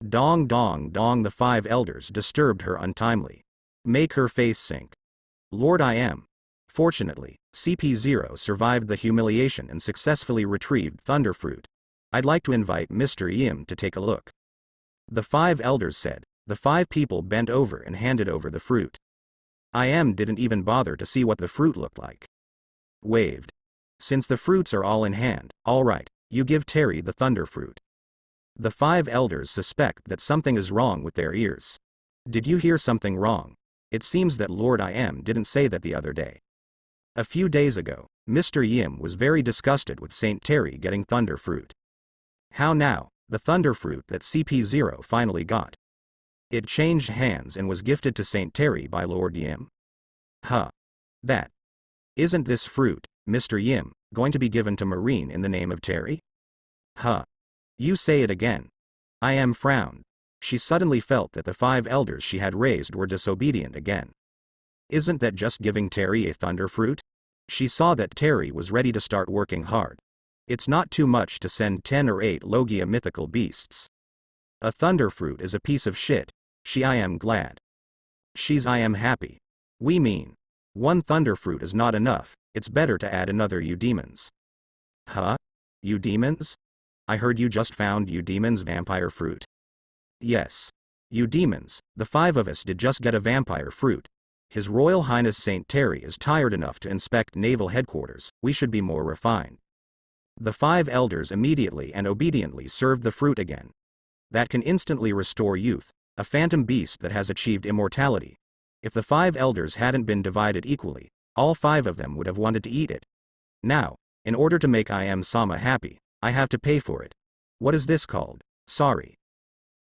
Dong dong dong, the 5 elders disturbed her untimely. Make her face sink. Lord I am. Fortunately, CP0 survived the humiliation and successfully retrieved Thunder Fruit. I'd like to invite Mr. Yim to take a look. The 5 elders said. The 5 people bent over and handed over the fruit. Didn't even bother to see what the fruit looked like. Waved. Since the fruits are all in hand, all right, you give Terry the Thunder Fruit. The 5 elders suspect that something is wrong with their ears. Did you hear something wrong? It seems that Lord I am didn't say that the other day. A few days ago, Mr. Yim was very disgusted with Saint Terry getting Thunder Fruit. How now, the Thunder Fruit that CP0 finally got? It changed hands and was gifted to Saint Terry by Lord Yim? That. Isn't this fruit, Mr. Yim, going to be given to Marine in the name of Terry? You say it again. I am frowned. She suddenly felt that the 5 elders she had raised were disobedient again. Isn't that just giving Terry a Thunder Fruit? She saw that Terry was ready to start working hard. It's not too much to send 10 or 8 Logia mythical beasts. A Thunder Fruit is a piece of shit. I am glad. I am happy. We mean. 1 Thunder Fruit is not enough, it's better to add another Eudemons. Eudemons? I heard you just found Eudemons vampire fruit. Yes. Eudemons, the 5 of us did just get a vampire fruit. His Royal Highness Saint Terry is tired enough to inspect naval headquarters, we should be more refined. The 5 elders immediately and obediently served the fruit again. That can instantly restore youth, a phantom beast that has achieved immortality. If the 5 elders hadn't been divided equally, all 5 of them would have wanted to eat it. Now, in order to make I am Sama happy, I have to pay for it. What is this called? Sorry.